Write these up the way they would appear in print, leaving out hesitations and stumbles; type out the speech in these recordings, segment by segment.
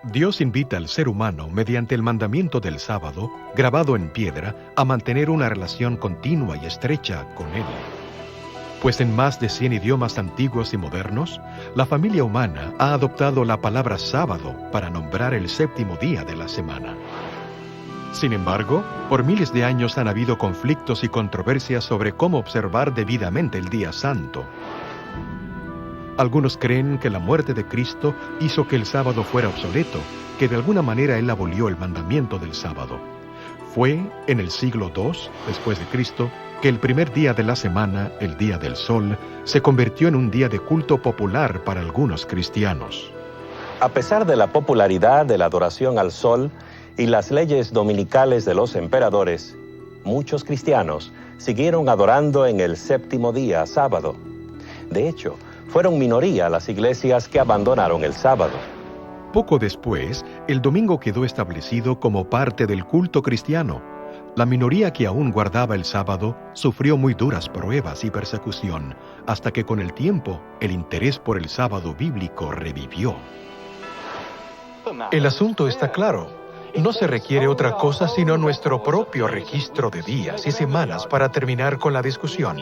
Dios invita al ser humano, mediante el mandamiento del sábado, grabado en piedra, a mantener una relación continua y estrecha con Él. Pues en más de 100 idiomas antiguos y modernos, la familia humana ha adoptado la palabra sábado para nombrar el séptimo día de la semana. Sin embargo, por miles de años han habido conflictos y controversias sobre cómo observar debidamente el día santo. Algunos creen que la muerte de Cristo hizo que el sábado fuera obsoleto, que de alguna manera Él abolió el mandamiento del sábado. Fue en el siglo II, después de Cristo, que el primer día de la semana, el día del sol, se convirtió en un día de culto popular para algunos cristianos. A pesar de la popularidad de la adoración al sol y las leyes dominicales de los emperadores, muchos cristianos siguieron adorando en el séptimo día, sábado. De hecho, fueron minoría las iglesias que abandonaron el sábado. Poco después, el domingo quedó establecido como parte del culto cristiano. La minoría que aún guardaba el sábado sufrió muy duras pruebas y persecución, hasta que con el tiempo el interés por el sábado bíblico revivió. El asunto está claro. No se requiere otra cosa sino nuestro propio registro de días y semanas para terminar con la discusión.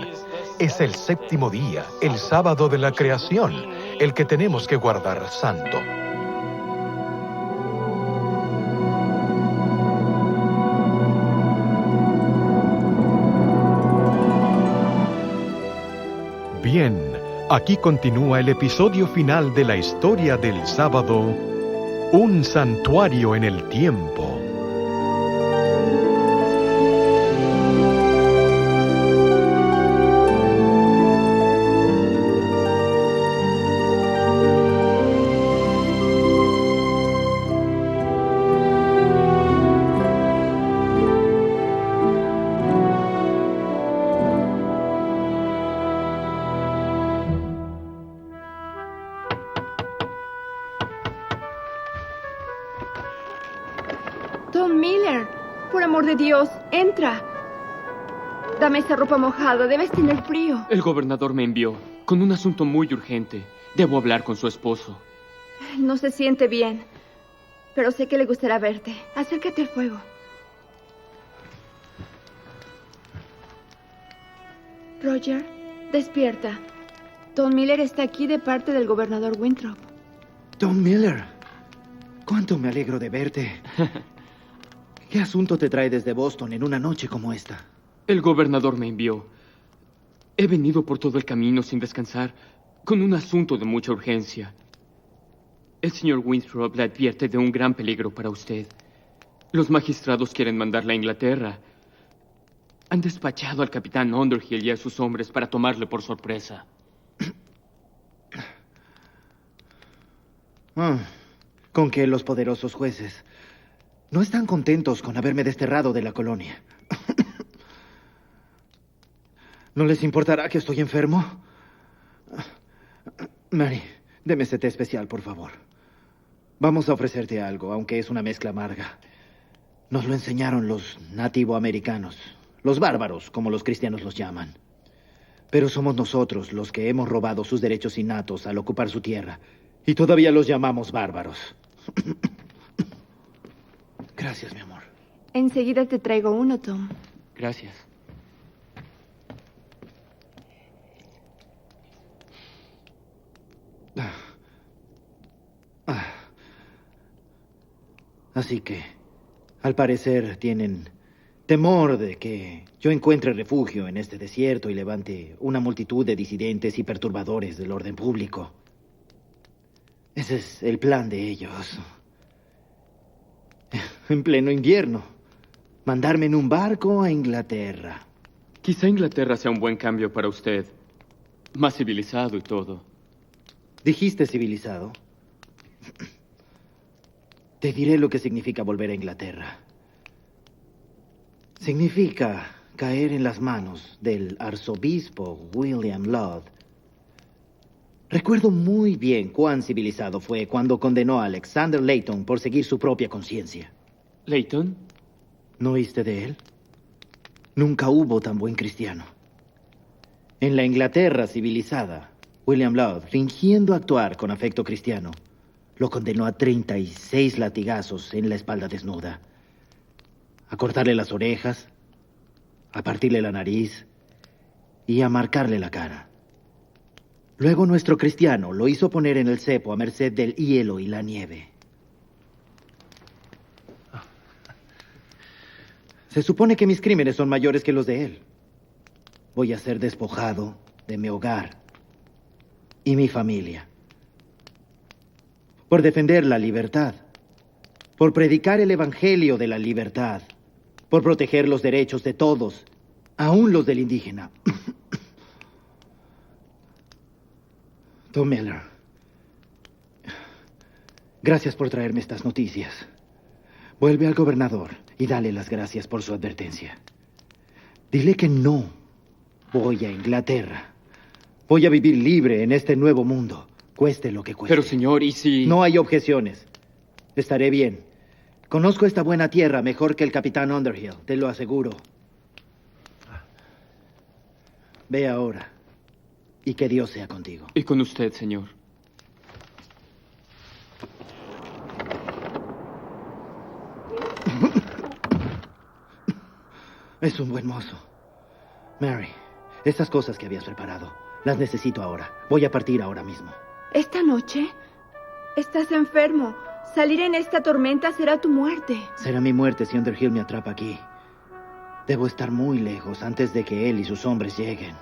Es el séptimo día, el sábado de la creación, el que tenemos que guardar santo. Bien, aquí continúa el episodio final de la historia del sábado, un santuario en el tiempo. Tom Miller, por amor de Dios, entra. Dame esa ropa mojada, debes tener frío. El gobernador me envió con un asunto muy urgente. Debo hablar con su esposo. No se siente bien, pero sé que le gustará verte. Acércate al fuego. Roger, despierta. Tom Miller está aquí de parte del gobernador Winthrop. Tom Miller, cuánto me alegro de verte. ¿Qué asunto te trae desde Boston en una noche como esta? El gobernador me envió. He venido por todo el camino sin descansar, con un asunto de mucha urgencia. El señor Winthrop le advierte de un gran peligro para usted. Los magistrados quieren mandarla a Inglaterra. Han despachado al capitán Underhill y a sus hombres para tomarle por sorpresa. Con que los poderosos jueces no están contentos con haberme desterrado de la colonia. ¿No les importará que estoy enfermo? Mary, deme ese té especial, por favor. Vamos a ofrecerte algo, aunque es una mezcla amarga. Nos lo enseñaron los nativoamericanos, los bárbaros, como los cristianos los llaman. Pero somos nosotros los que hemos robado sus derechos innatos al ocupar su tierra, y todavía los llamamos bárbaros. Gracias, mi amor. Enseguida te traigo uno, Tom. Gracias. Así que, al parecer, tienen temor de que yo encuentre refugio en este desierto y levante una multitud de disidentes y perturbadores del orden público. Ese es el plan de ellos. En pleno invierno, mandarme en un barco a Inglaterra. Quizá Inglaterra sea un buen cambio para usted. Más civilizado y todo. ¿Dijiste civilizado? Te diré lo que significa volver a Inglaterra. Significa caer en las manos del arzobispo William Laud. Recuerdo muy bien cuán civilizado fue cuando condenó a Alexander Layton por seguir su propia conciencia. ¿Layton? ¿No oíste de él? Nunca hubo tan buen cristiano. En la Inglaterra civilizada, William Laud, fingiendo actuar con afecto cristiano, lo condenó a 36 latigazos en la espalda desnuda, a cortarle las orejas, a partirle la nariz y a marcarle la cara. Luego nuestro cristiano lo hizo poner en el cepo a merced del hielo y la nieve. Se supone que mis crímenes son mayores que los de él. Voy a ser despojado de mi hogar y mi familia. Por defender la libertad. Por predicar el evangelio de la libertad. Por proteger los derechos de todos, aún los del indígena. Tom Miller, gracias por traerme estas noticias. Vuelve al gobernador y dale las gracias por su advertencia. Dile que no voy a Inglaterra. Voy a vivir libre en este nuevo mundo, cueste lo que cueste. Pero, señor, ¿y si...? No hay objeciones. Estaré bien. Conozco esta buena tierra mejor que el capitán Underhill, te lo aseguro. Ve ahora. Y que Dios sea contigo. Y con usted, señor. Es un buen mozo. Mary, estas cosas que habías preparado, las necesito ahora. Voy a partir ahora mismo. ¿Esta noche? Estás enfermo. Salir en esta tormenta será tu muerte. Será mi muerte si Underhill me atrapa aquí. Debo estar muy lejos antes de que él y sus hombres lleguen.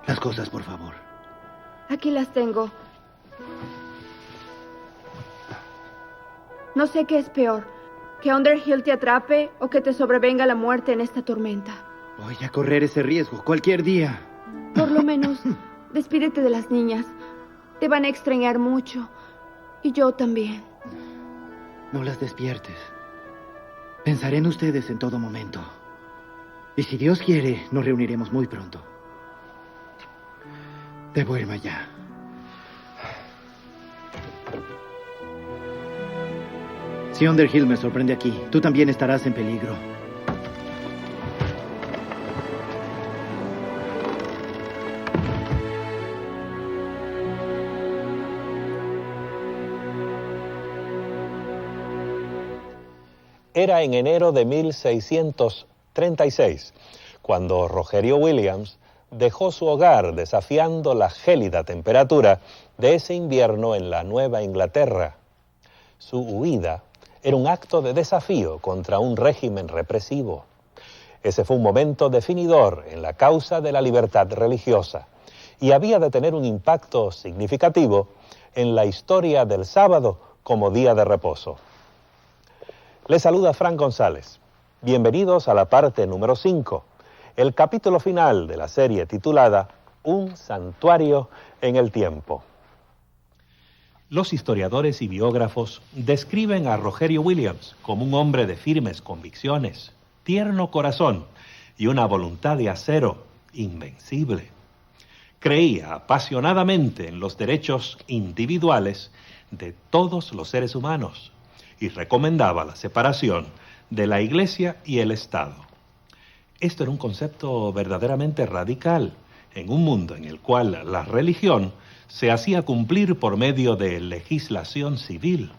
Las cosas, por favor. Aquí las tengo. No sé qué es peor, que Underhill te atrape o que te sobrevenga la muerte en esta tormenta. Voy a correr ese riesgo cualquier día. Por lo menos, despídete de las niñas. Te van a extrañar mucho. Y yo también. No las despiertes. Pensaré en ustedes en todo momento. Y si Dios quiere, nos reuniremos muy pronto. Debo irme ya. Si Underhill me sorprende aquí, tú también estarás en peligro. Era en enero de 1636, cuando Rogerio Williams dejó su hogar desafiando la gélida temperatura de ese invierno en la Nueva Inglaterra. Su huida era un acto de desafío contra un régimen represivo. Ese fue un momento definidor en la causa de la libertad religiosa y había de tener un impacto significativo en la historia del sábado como día de reposo. Les saluda Frank González. Bienvenidos a la parte número 5, el capítulo final de la serie titulada Un santuario en el tiempo. Los historiadores y biógrafos describen a Rogerio Williams como un hombre de firmes convicciones, tierno corazón y una voluntad de acero invencible. Creía apasionadamente en los derechos individuales de todos los seres humanos y recomendaba la separación de la Iglesia y el Estado. Esto era un concepto verdaderamente radical en un mundo en el cual la religión se hacía cumplir por medio de legislación civil.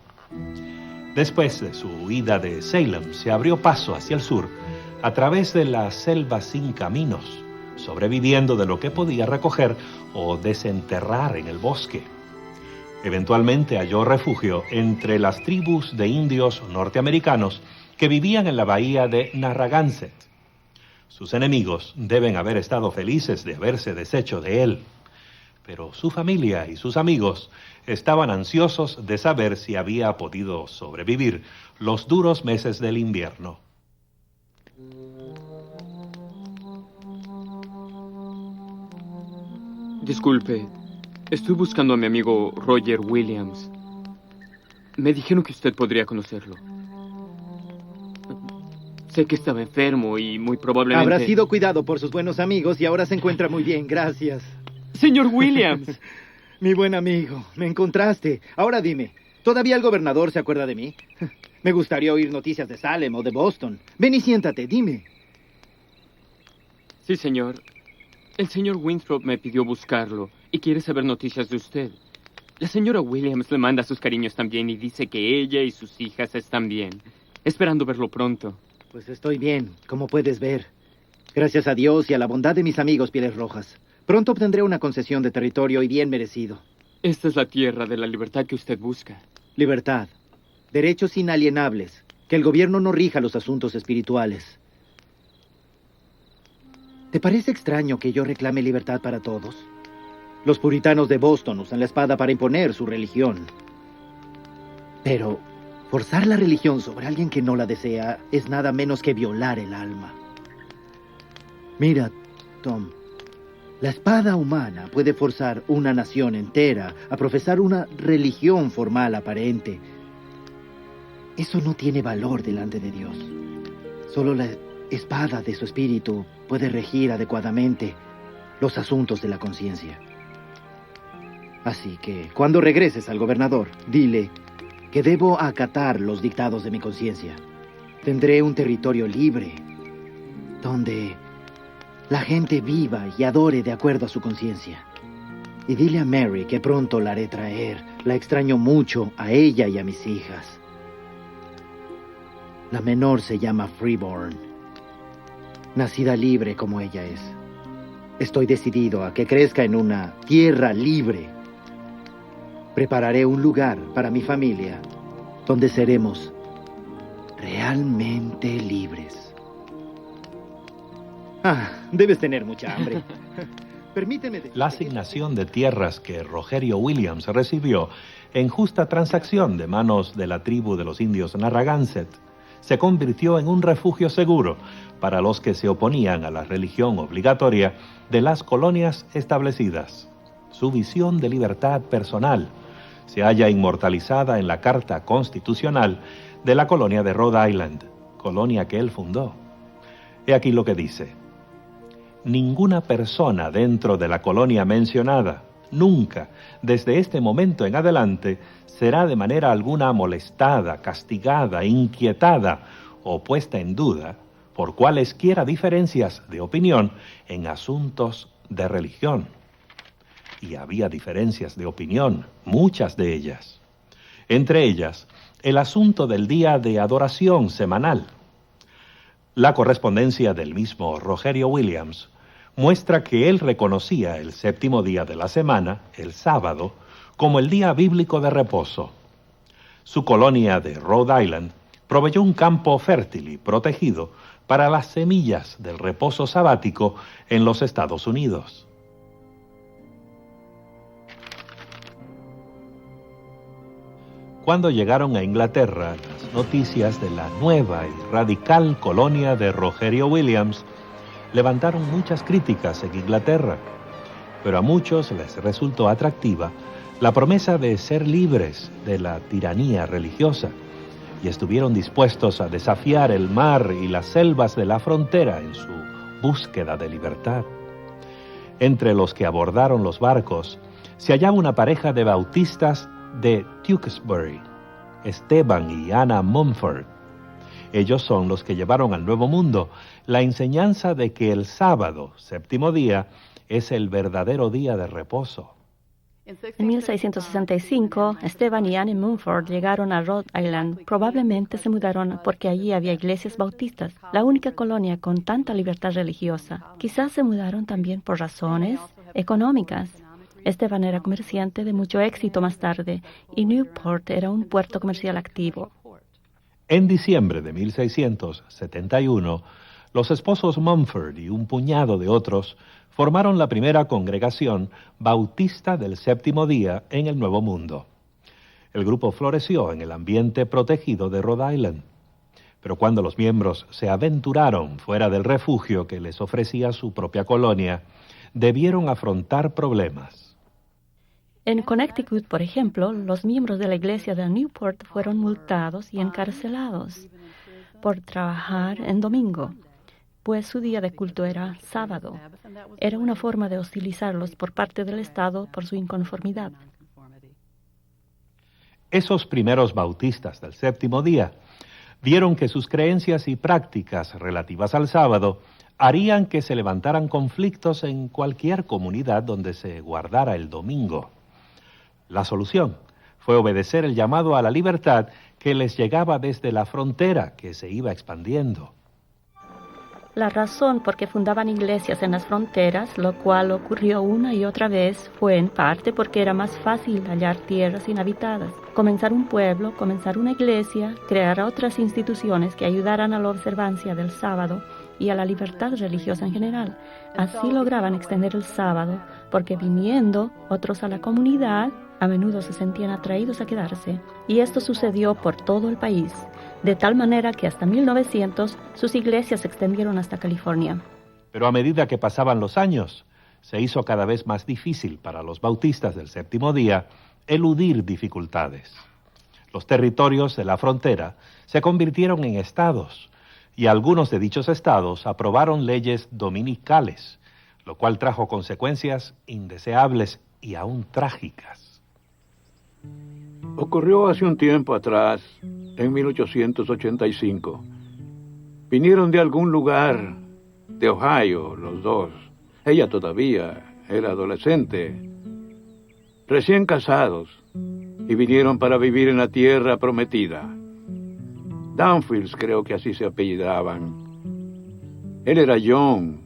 Después de su huida de Salem, se abrió paso hacia el sur a través de la selva sin caminos, sobreviviendo de lo que podía recoger o desenterrar en el bosque. Eventualmente halló refugio entre las tribus de indios norteamericanos que vivían en la bahía de Narragansett. Sus enemigos deben haber estado felices de haberse deshecho de él, pero su familia y sus amigos estaban ansiosos de saber si había podido sobrevivir los duros meses del invierno. Disculpe, estoy buscando a mi amigo Roger Williams. Me dijeron que usted podría conocerlo. Sé que estaba enfermo y muy probablemente... Habrá sido cuidado por sus buenos amigos y ahora se encuentra muy bien, gracias. ¡Señor Williams! Mi buen amigo, me encontraste. Ahora dime, ¿todavía el gobernador se acuerda de mí? Me gustaría oír noticias de Salem o de Boston. Ven y siéntate, dime. Sí, señor. El señor Winthrop me pidió buscarlo y quiere saber noticias de usted. La señora Williams le manda sus cariños también y dice que ella y sus hijas están bien. Esperando verlo pronto. Pues estoy bien, como puedes ver. Gracias a Dios y a la bondad de mis amigos Pieles Rojas. Pronto obtendré una concesión de territorio y bien merecido. Esta es la tierra de la libertad que usted busca. Libertad. Derechos inalienables. Que el gobierno no rija los asuntos espirituales. ¿Te parece extraño que yo reclame libertad para todos? Los puritanos de Boston usan la espada para imponer su religión. Pero forzar la religión sobre alguien que no la desea es nada menos que violar el alma. Mira, Tom, la espada humana puede forzar una nación entera a profesar una religión formal aparente. Eso no tiene valor delante de Dios. Solo la espada de su espíritu puede regir adecuadamente los asuntos de la conciencia. Así que, cuando regreses al gobernador, dile que debo acatar los dictados de mi conciencia. Tendré un territorio libre, donde la gente viva y adore de acuerdo a su conciencia. Y dile a Mary que pronto la haré traer. La extraño mucho a ella y a mis hijas. La menor se llama Freeborn, nacida libre como ella es. Estoy decidido a que crezca en una tierra libre. Prepararé un lugar para mi familia donde seremos realmente libres. Debes tener mucha hambre. Permíteme La asignación de tierras que Rogerio Williams recibió en justa transacción de manos de la tribu de los indios Narragansett se convirtió en un refugio seguro para los que se oponían a la religión obligatoria de las colonias establecidas. Su visión de libertad personal se halla inmortalizada en la Carta Constitucional de la colonia de Rhode Island, colonia que él fundó. He aquí lo que dice: ninguna persona dentro de la colonia mencionada, nunca, desde este momento en adelante, será de manera alguna molestada, castigada, inquietada o puesta en duda por cualesquiera diferencias de opinión en asuntos de religión. Y había diferencias de opinión, muchas de ellas. Entre ellas, el asunto del día de adoración semanal. La correspondencia del mismo Rogerio Williams muestra que él reconocía el séptimo día de la semana, el sábado, como el día bíblico de reposo. Su colonia de Rhode Island proveyó un campo fértil y protegido para las semillas del reposo sabático en los Estados Unidos. Cuando llegaron a Inglaterra las noticias de la nueva y radical colonia de Rogerio Williams, levantaron muchas críticas en Inglaterra, pero a muchos les resultó atractiva la promesa de ser libres de la tiranía religiosa y estuvieron dispuestos a desafiar el mar y las selvas de la frontera en su búsqueda de libertad. Entre los que abordaron los barcos se hallaba una pareja de bautistas de Tewkesbury, Esteban y Anna Mumford. Ellos son los que llevaron al Nuevo Mundo la enseñanza de que el sábado, séptimo día, es el verdadero día de reposo. En 1665, Esteban y Anne Mumford llegaron a Rhode Island. Probablemente se mudaron porque allí había iglesias bautistas, la única colonia con tanta libertad religiosa. Quizás se mudaron también por razones económicas. Esteban era comerciante de mucho éxito más tarde y Newport era un puerto comercial activo. En diciembre de 1671, los esposos Mumford y un puñado de otros formaron la primera congregación bautista del séptimo día en el Nuevo Mundo. El grupo floreció en el ambiente protegido de Rhode Island, pero cuando los miembros se aventuraron fuera del refugio que les ofrecía su propia colonia, debieron afrontar problemas. En Connecticut, por ejemplo, los miembros de la iglesia de Newport fueron multados y encarcelados por trabajar en domingo, pues su día de culto era sábado. Era una forma de hostilizarlos por parte del Estado por su inconformidad. Esos primeros bautistas del séptimo día vieron que sus creencias y prácticas relativas al sábado harían que se levantaran conflictos en cualquier comunidad donde se guardara el domingo. La solución fue obedecer el llamado a la libertad que les llegaba desde la frontera que se iba expandiendo. La razón por qué fundaban iglesias en las fronteras, lo cual ocurrió una y otra vez, fue en parte porque era más fácil hallar tierras inhabitadas, comenzar un pueblo, comenzar una iglesia, crear otras instituciones que ayudaran a la observancia del sábado y a la libertad religiosa en general. Así lograban extender el sábado, porque viniendo otros a la comunidad, a menudo se sentían atraídos a quedarse. Y esto sucedió por todo el país, de tal manera que hasta 1900 sus iglesias se extendieron hasta California. Pero a medida que pasaban los años, se hizo cada vez más difícil para los bautistas del séptimo día eludir dificultades. Los territorios de la frontera se convirtieron en estados, y algunos de dichos estados aprobaron leyes dominicales, lo cual trajo consecuencias indeseables y aún trágicas. Ocurrió hace un tiempo atrás, en 1885. Vinieron de algún lugar, de Ohio, los dos. Ella todavía era adolescente, recién casados, y vinieron para vivir en la tierra prometida. Downfields, creo que así se apellidaban. Él era John.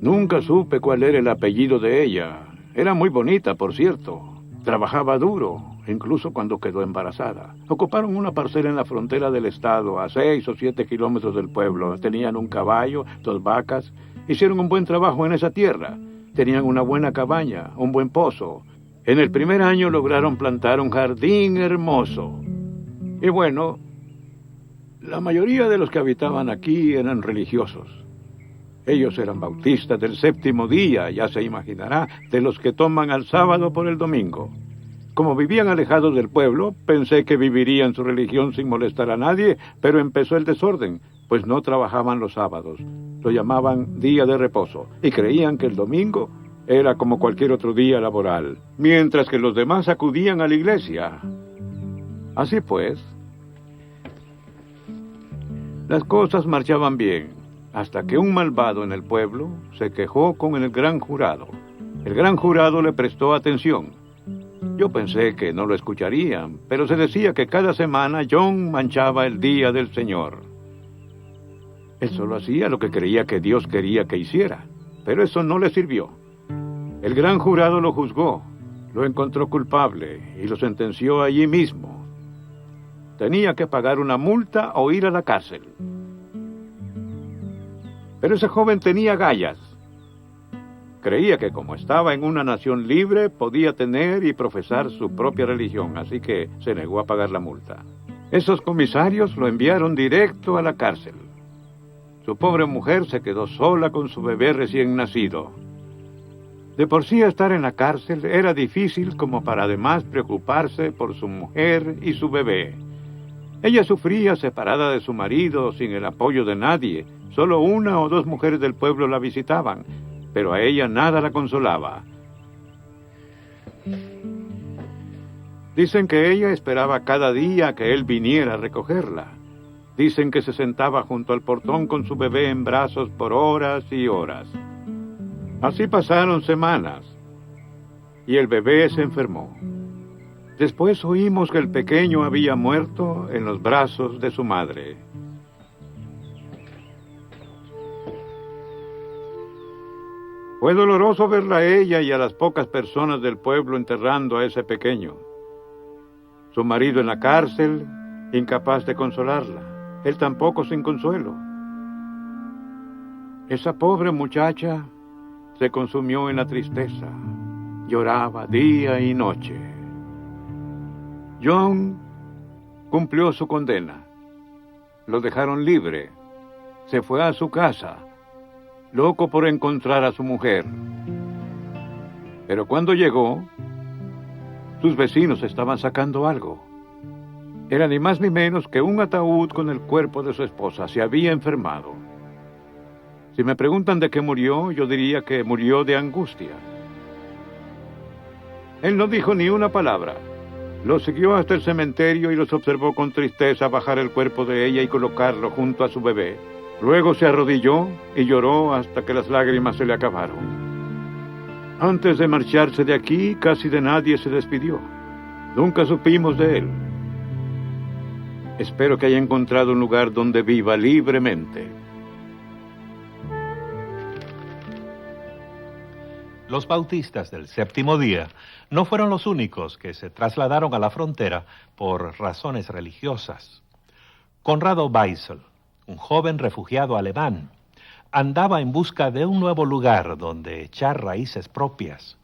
Nunca supe cuál era el apellido de ella. Era muy bonita, por cierto. Trabajaba duro, incluso cuando quedó embarazada. Ocuparon una parcela en la frontera del estado, a 6 o 7 kilómetros del pueblo. Tenían un caballo, 2 vacas. Hicieron un buen trabajo en esa tierra. Tenían una buena cabaña, un buen pozo. En el primer año lograron plantar un jardín hermoso. Y bueno, la mayoría de los que habitaban aquí eran religiosos. Ellos eran bautistas del séptimo día, ya se imaginará, de los que toman al sábado por el domingo. Como vivían alejados del pueblo, pensé que vivirían su religión sin molestar a nadie, pero empezó el desorden, pues no trabajaban los sábados. Lo llamaban día de reposo, y creían que el domingo era como cualquier otro día laboral, mientras que los demás acudían a la iglesia. Así pues, las cosas marchaban bien, hasta que un malvado en el pueblo se quejó con el gran jurado. El gran jurado le prestó atención. Yo pensé que no lo escucharían, pero se decía que cada semana John manchaba el día del Señor. Él solo hacía lo que creía que Dios quería que hiciera, pero eso no le sirvió. El gran jurado lo juzgó, lo encontró culpable y lo sentenció allí mismo. Tenía que pagar una multa o ir a la cárcel. Pero ese joven tenía agallas. Creía que como estaba en una nación libre, podía tener y profesar su propia religión, así que se negó a pagar la multa. Esos comisarios lo enviaron directo a la cárcel. Su pobre mujer se quedó sola con su bebé recién nacido. De por sí estar en la cárcel era difícil como para además preocuparse por su mujer y su bebé. Ella sufría separada de su marido, sin el apoyo de nadie. Solo 1 o 2 mujeres del pueblo la visitaban, pero a ella nada la consolaba. Dicen que ella esperaba cada día que él viniera a recogerla. Dicen que se sentaba junto al portón con su bebé en brazos por horas y horas. Así pasaron semanas, y el bebé se enfermó. Después oímos que el pequeño había muerto en los brazos de su madre. Fue doloroso verla a ella y a las pocas personas del pueblo enterrando a ese pequeño. Su marido en la cárcel, incapaz de consolarla. Él tampoco sin consuelo. Esa pobre muchacha se consumió en la tristeza. Lloraba día y noche. John cumplió su condena. Lo dejaron libre. Se fue a su casa, loco por encontrar a su mujer. Pero cuando llegó, sus vecinos estaban sacando algo. Era ni más ni menos que un ataúd con el cuerpo de su esposa. Se había enfermado. Si me preguntan de qué murió, yo diría que murió de angustia. Él no dijo ni una palabra. Los siguió hasta el cementerio y los observó con tristeza bajar el cuerpo de ella y colocarlo junto a su bebé. Luego se arrodilló y lloró hasta que las lágrimas se le acabaron. Antes de marcharse de aquí, casi de nadie se despidió. Nunca supimos de él. Espero que haya encontrado un lugar donde viva libremente. Los bautistas del séptimo día no fueron los únicos que se trasladaron a la frontera por razones religiosas. Conrado Weissel, un joven refugiado alemán, andaba en busca de un nuevo lugar donde echar raíces propias.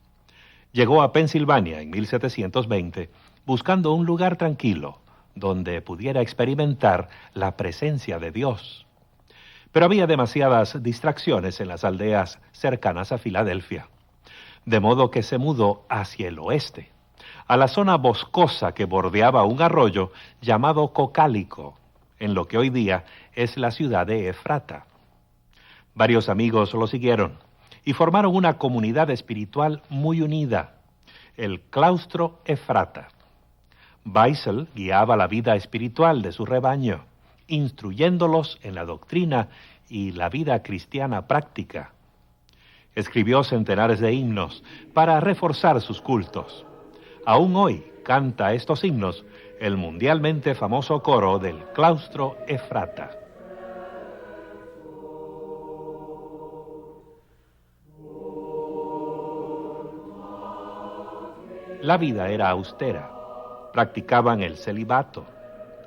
Llegó a Pensilvania en 1720 buscando un lugar tranquilo donde pudiera experimentar la presencia de Dios. Pero había demasiadas distracciones en las aldeas cercanas a Filadelfia, de modo que se mudó hacia el oeste, a la zona boscosa que bordeaba un arroyo llamado Cocalico, en lo que hoy día es la ciudad de Efrata. Varios amigos lo siguieron y formaron una comunidad espiritual muy unida, el Claustro Efrata. Weissel guiaba la vida espiritual de su rebaño, instruyéndolos en la doctrina y la vida cristiana práctica. Escribió centenares de himnos para reforzar sus cultos. Aún hoy canta estos himnos el mundialmente famoso coro del Claustro Efrata. La vida era austera. Practicaban el celibato.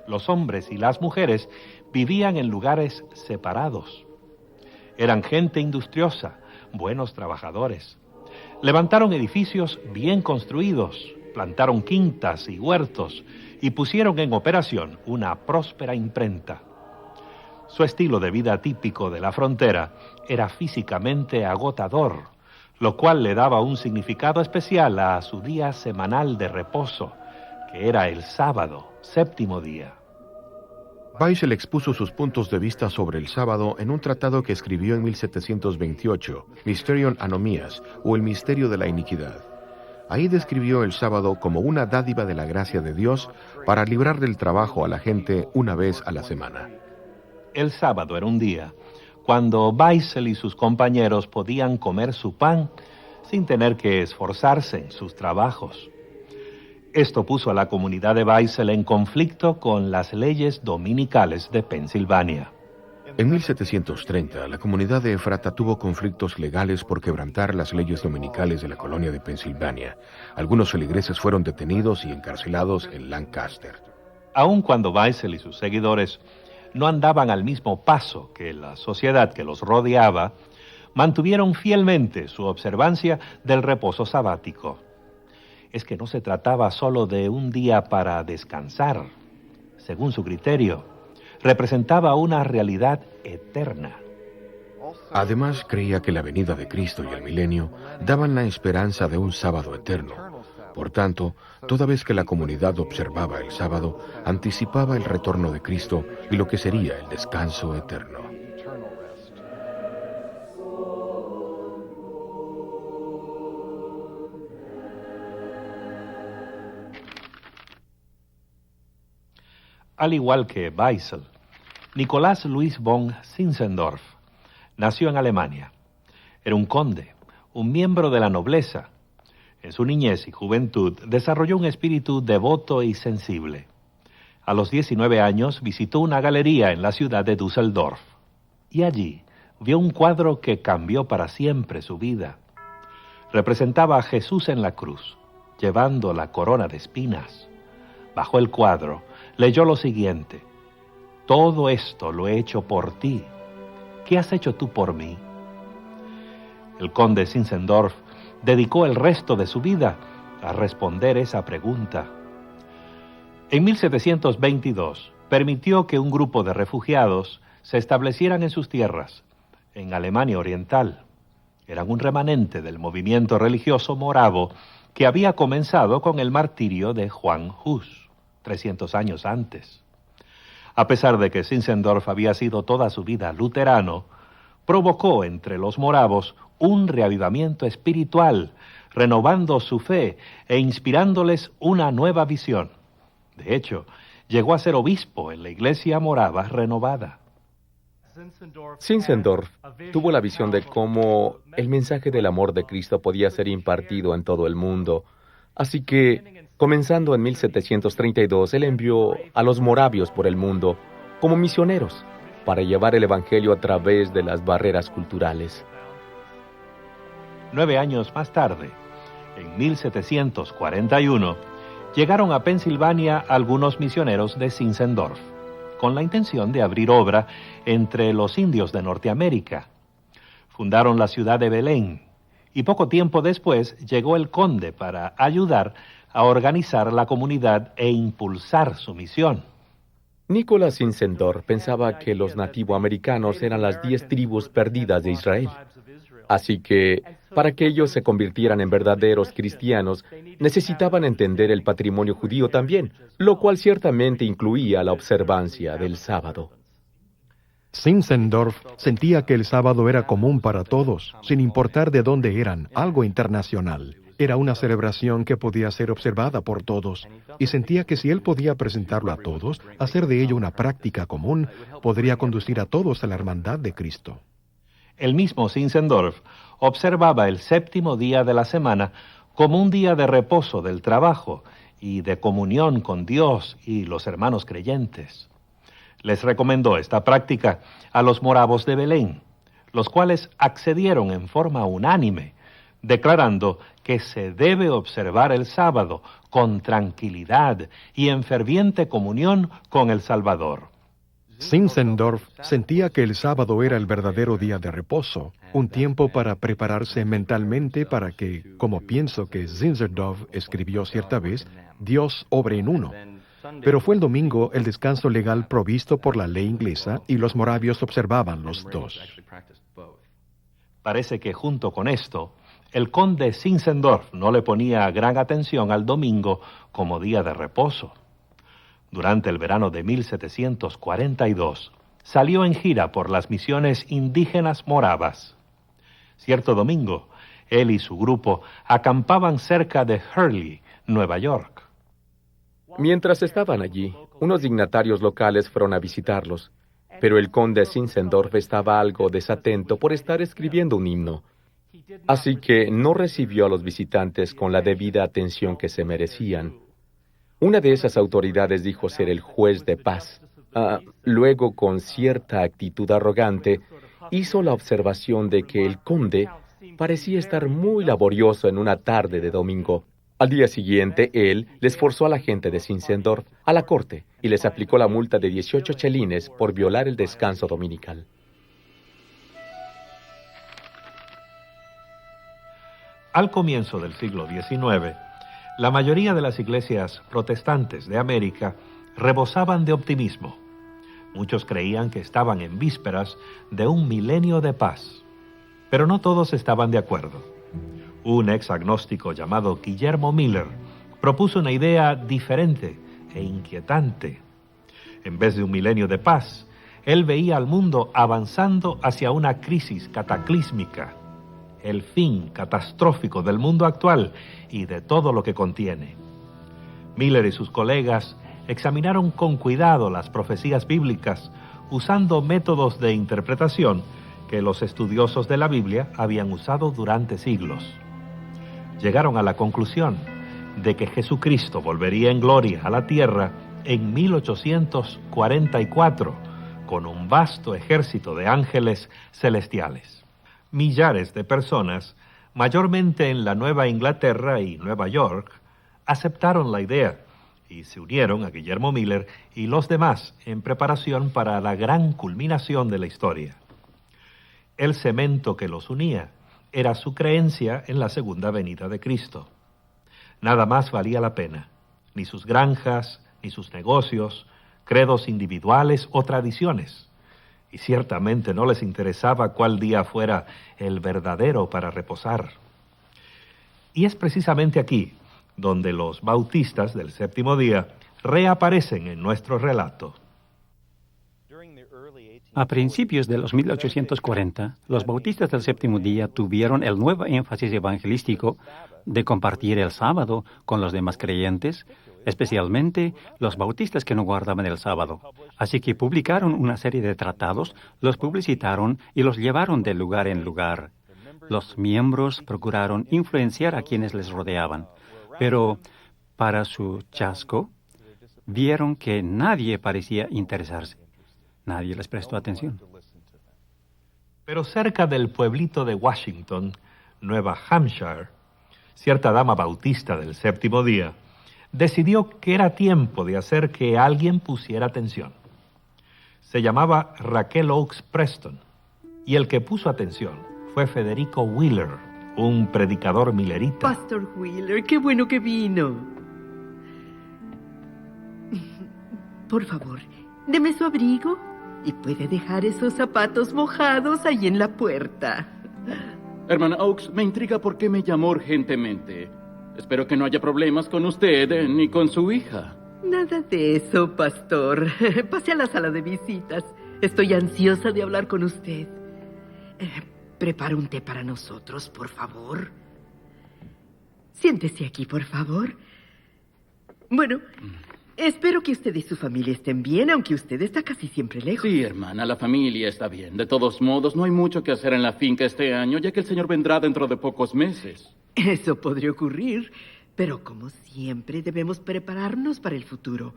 Los hombres y las mujeres vivían en lugares separados. Eran gente industriosa, buenos trabajadores. Levantaron edificios bien construidos, plantaron quintas y huertos y pusieron en operación una próspera imprenta. Su estilo de vida típico de la frontera era físicamente agotador, lo cual le daba un significado especial a su día semanal de reposo, que era el sábado, séptimo día. Weissel expuso sus puntos de vista sobre el sábado en un tratado que escribió en 1728, Mysterion Anomias, o el misterio de la iniquidad. Ahí describió el sábado como una dádiva de la gracia de Dios para librar del trabajo a la gente una vez a la semana. El sábado era un día cuando Weissel y sus compañeros podían comer su pan sin tener que esforzarse en sus trabajos. Esto puso a la comunidad de Weissel en conflicto con las leyes dominicales de Pensilvania. En 1730, la comunidad de Efrata tuvo conflictos legales por quebrantar las leyes dominicales de la colonia de Pensilvania. Algunos feligreses fueron detenidos y encarcelados en Lancaster. Aun cuando Weissel y sus seguidores no andaban al mismo paso que la sociedad que los rodeaba, mantuvieron fielmente su observancia del reposo sabático. Es que no se trataba solo de un día para descansar. Según su criterio, representaba una realidad eterna. Además, creía que la venida de Cristo y el milenio daban la esperanza de un sábado eterno. Por tanto, toda vez que la comunidad observaba el sábado, anticipaba el retorno de Cristo y lo que sería el descanso eterno. Al igual que Weissel, Nicolás Luis von Zinzendorf nació en Alemania. Era un conde, un miembro de la nobleza. En su niñez y juventud desarrolló un espíritu devoto y sensible. A los 19 años visitó una galería en la ciudad de Düsseldorf y allí vio un cuadro que cambió para siempre su vida. Representaba a Jesús en la cruz, llevando la corona de espinas. Bajo el cuadro leyó lo siguiente: todo esto lo he hecho por ti. ¿Qué has hecho tú por mí? El conde Zinzendorf dedicó el resto de su vida a responder esa pregunta. En 1722 permitió que un grupo de refugiados se establecieran en sus tierras, en Alemania Oriental. Eran un remanente del movimiento religioso moravo que había comenzado con el martirio de Juan Hus, 300 años antes. A pesar de que Zinzendorf había sido toda su vida luterano, provocó entre los moravos un reavivamiento espiritual, renovando su fe e inspirándoles una nueva visión. De hecho, llegó a ser obispo en la iglesia morava renovada. Zinzendorf tuvo la visión de cómo el mensaje del amor de Cristo podía ser impartido en todo el mundo. Así que Comenzando en 1732, él envió a los moravios por el mundo como misioneros para llevar el evangelio a través de las barreras culturales. 9 años más tarde, en 1741, llegaron a Pensilvania algunos misioneros de Zinzendorf, con la intención de abrir obra entre los indios de Norteamérica. Fundaron la ciudad de Belén, y poco tiempo después llegó el conde para ayudar a organizar la comunidad e impulsar su misión. Nicholas Zinzendorf pensaba que los nativoamericanos eran las 10 tribus perdidas de Israel. Así que, para que ellos se convirtieran en verdaderos cristianos, necesitaban entender el patrimonio judío también, lo cual ciertamente incluía la observancia del sábado. Zinzendorf sentía que el sábado era común para todos, sin importar de dónde eran, algo internacional. Era una celebración que podía ser observada por todos, y sentía que si él podía presentarlo a todos, hacer de ello una práctica común, podría conducir a todos a la hermandad de Cristo. El mismo Zinzendorf observaba el 7º día de la semana como un día de reposo del trabajo y de comunión con Dios y los hermanos creyentes. Les recomendó esta práctica a los moravos de Belén, los cuales accedieron en forma unánime, declarando que se debe observar el sábado con tranquilidad y en ferviente comunión con el Salvador. Zinzendorf sentía que el sábado era el verdadero día de reposo, un tiempo para prepararse mentalmente para que, como pienso que Zinzendorf escribió cierta vez, Dios obre en uno. Pero fue el domingo el descanso legal provisto por la ley inglesa y los moravios observaban los dos. Parece que junto con esto, el conde Zinzendorf no le ponía gran atención al domingo como día de reposo. Durante el verano de 1742, salió en gira por las misiones indígenas moravas. Cierto domingo, él y su grupo acampaban cerca de Hurley, Nueva York. Mientras estaban allí, unos dignatarios locales fueron a visitarlos, pero el conde Zinzendorf estaba algo desatento por estar escribiendo un himno. Así que no recibió a los visitantes con la debida atención que se merecían. Una de esas autoridades dijo ser el juez de paz. Luego, con cierta actitud arrogante, hizo la observación de que el conde parecía estar muy laborioso en una tarde de domingo. Al día siguiente, él les forzó a la gente de Zinzendorf a la corte y les aplicó la multa de 18 chelines por violar el descanso dominical. Al comienzo del siglo XIX, la mayoría de las iglesias protestantes de América rebosaban de optimismo. Muchos creían que estaban en vísperas de un milenio de paz, pero no todos estaban de acuerdo. Un ex agnóstico llamado Guillermo Miller propuso una idea diferente e inquietante. En vez de un milenio de paz, él veía al mundo avanzando hacia una crisis cataclísmica, el fin catastrófico del mundo actual y de todo lo que contiene. Miller y sus colegas examinaron con cuidado las profecías bíblicas usando métodos de interpretación que los estudiosos de la Biblia habían usado durante siglos. Llegaron a la conclusión de que Jesucristo volvería en gloria a la tierra en 1844 con un vasto ejército de ángeles celestiales. Millares de personas, mayormente en la Nueva Inglaterra y Nueva York, aceptaron la idea y se unieron a Guillermo Miller y los demás en preparación para la gran culminación de la historia. El cemento que los unía era su creencia en la segunda venida de Cristo. Nada más valía la pena, ni sus granjas, ni sus negocios, credos individuales o tradiciones. Y ciertamente no les interesaba cuál día fuera el verdadero para reposar. Y es precisamente aquí donde los bautistas del 7º día reaparecen en nuestro relato. A principios de los 1840, los bautistas del 7º día tuvieron el nuevo énfasis evangelístico de compartir el sábado con los demás creyentes, especialmente los bautistas que no guardaban el sábado. Así que publicaron una serie de tratados, los publicitaron y los llevaron de lugar en lugar. Los miembros procuraron influenciar a quienes les rodeaban. Pero para su chasco, vieron que nadie parecía interesarse. Nadie les prestó atención. Pero cerca del pueblito de Washington, Nueva Hampshire, cierta dama bautista del séptimo día decidió que era tiempo de hacer que alguien pusiera atención. Se llamaba Raquel Oakes Preston, y el que puso atención fue Federico Wheeler, un predicador millerita. Pastor Wheeler, qué bueno que vino. Por favor, deme su abrigo y puede dejar esos zapatos mojados ahí en la puerta. Hermana Oakes, me intriga por qué me llamó urgentemente. Espero que no haya problemas con usted ni con su hija. Nada de eso, pastor. Pase a la sala de visitas. Estoy ansiosa de hablar con usted. Prepara un té para nosotros, por favor. Siéntese aquí, por favor. Bueno, espero que usted y su familia estén bien, aunque usted está casi siempre lejos. Sí, hermana, la familia está bien. De todos modos, no hay mucho que hacer en la finca este año, ya que el señor vendrá dentro de pocos meses. Eso podría ocurrir, pero como siempre debemos prepararnos para el futuro.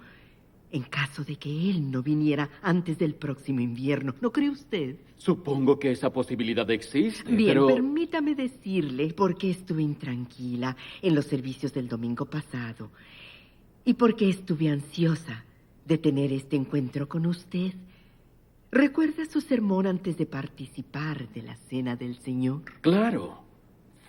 En caso de que él no viniera antes del próximo invierno, ¿no cree usted? Supongo que esa posibilidad existe, Bien, pero... permítame decirle por qué estuve intranquila en los servicios del domingo pasado y por qué estuve ansiosa de tener este encuentro con usted. ¿Recuerda su sermón antes de participar de la Cena del Señor? Claro.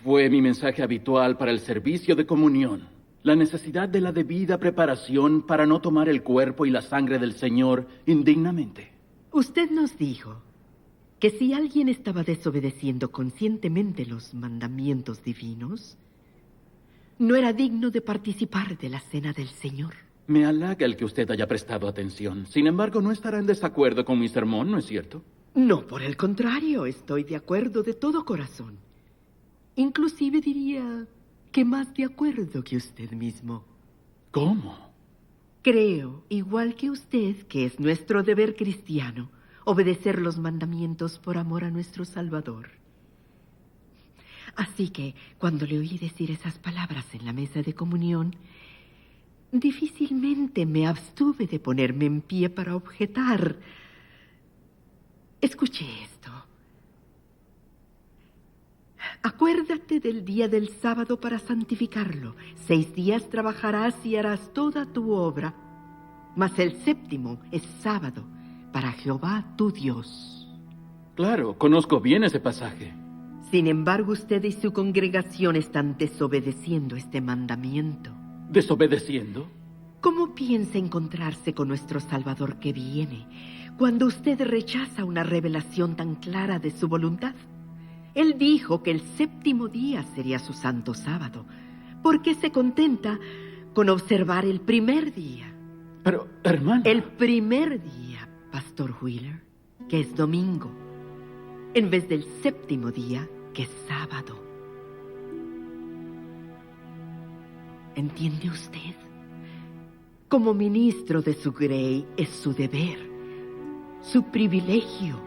Fue mi mensaje habitual para el servicio de comunión. La necesidad de la debida preparación para no tomar el cuerpo y la sangre del Señor indignamente. Usted nos dijo que si alguien estaba desobedeciendo conscientemente los mandamientos divinos, no era digno de participar de la Cena del Señor. Me halaga el que usted haya prestado atención. Sin embargo, no estará en desacuerdo con mi sermón, ¿no es cierto? No, por el contrario, estoy de acuerdo de todo corazón. Inclusive diría que más de acuerdo que usted mismo. ¿Cómo? Creo, igual que usted, que es nuestro deber cristiano obedecer los mandamientos por amor a nuestro Salvador. Así que, cuando le oí decir esas palabras en la mesa de comunión, difícilmente me abstuve de ponerme en pie para objetar. Escuche esto. Acuérdate del día del sábado para santificarlo. 6 días trabajarás y harás toda tu obra, mas el séptimo es sábado para Jehová tu Dios. Claro, conozco bien ese pasaje. Sin embargo, usted y su congregación están desobedeciendo este mandamiento. ¿Desobedeciendo? ¿Cómo piensa encontrarse con nuestro Salvador que viene cuando usted rechaza una revelación tan clara de su voluntad? Él dijo que el séptimo día sería su santo sábado. ¿Por qué se contenta con observar el primer día? Pero, hermano... El primer día, Pastor Wheeler, que es domingo, en vez del séptimo día, que es sábado. ¿Entiende usted? Como ministro de su grey es su deber, su privilegio,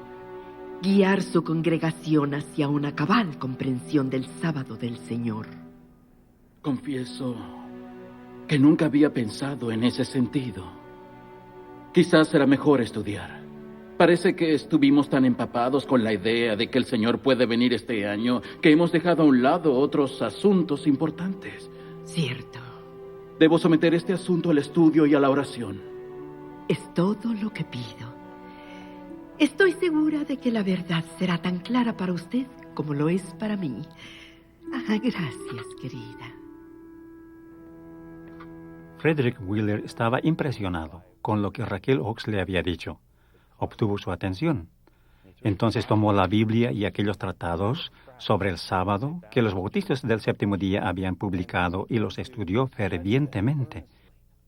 guiar su congregación hacia una cabal comprensión del sábado del Señor. Confieso que nunca había pensado en ese sentido. Quizás será mejor estudiar. Parece que estuvimos tan empapados con la idea de que el Señor puede venir este año que hemos dejado a un lado otros asuntos importantes. Cierto. Debo someter este asunto al estudio y a la oración. Es todo lo que pido. Estoy segura de que la verdad será tan clara para usted como lo es para mí. Gracias, querida. Frederick Wheeler estaba impresionado con lo que Raquel Oakes le había dicho. Obtuvo su atención. Entonces tomó la Biblia y aquellos tratados sobre el sábado que los bautistas del séptimo día habían publicado y los estudió fervientemente,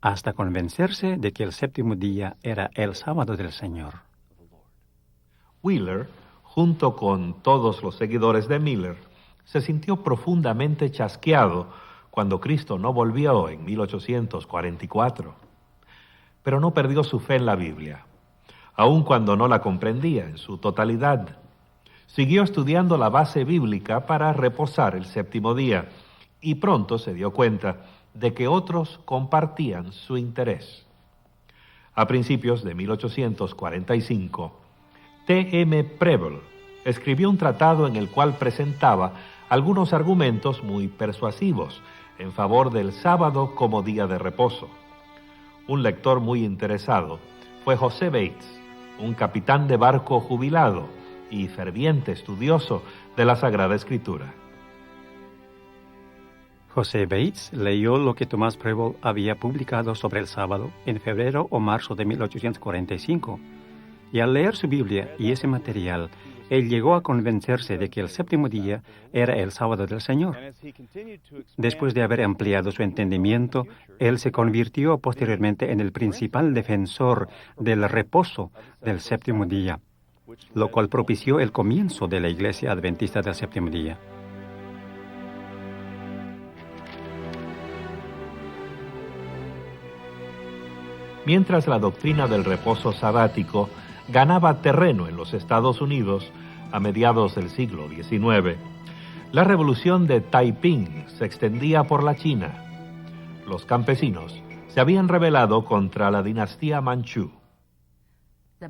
hasta convencerse de que el séptimo día era el sábado del Señor. Wheeler, junto con todos los seguidores de Miller, se sintió profundamente chasqueado cuando Cristo no volvió en 1844. Pero no perdió su fe en la Biblia, aun cuando no la comprendía en su totalidad. Siguió estudiando la base bíblica para reposar el séptimo día y pronto se dio cuenta de que otros compartían su interés. A principios de 1845, T.M. Preble escribió un tratado en el cual presentaba algunos argumentos muy persuasivos en favor del sábado como día de reposo. Un lector muy interesado fue José Bates, un capitán de barco jubilado y ferviente estudioso de la Sagrada Escritura. José Bates leyó lo que Thomas Preble había publicado sobre el sábado en febrero o marzo de 1845, y al leer su Biblia y ese material, él llegó a convencerse de que el séptimo día era el sábado del Señor. Después de haber ampliado su entendimiento, él se convirtió posteriormente en el principal defensor del reposo del séptimo día, lo cual propició el comienzo de la Iglesia Adventista del Séptimo Día. Mientras la doctrina del reposo sabático ganaba terreno en los Estados Unidos a mediados del siglo XIX, la revolución de Taiping se extendía por la China. Los campesinos se habían rebelado contra la dinastía Manchú.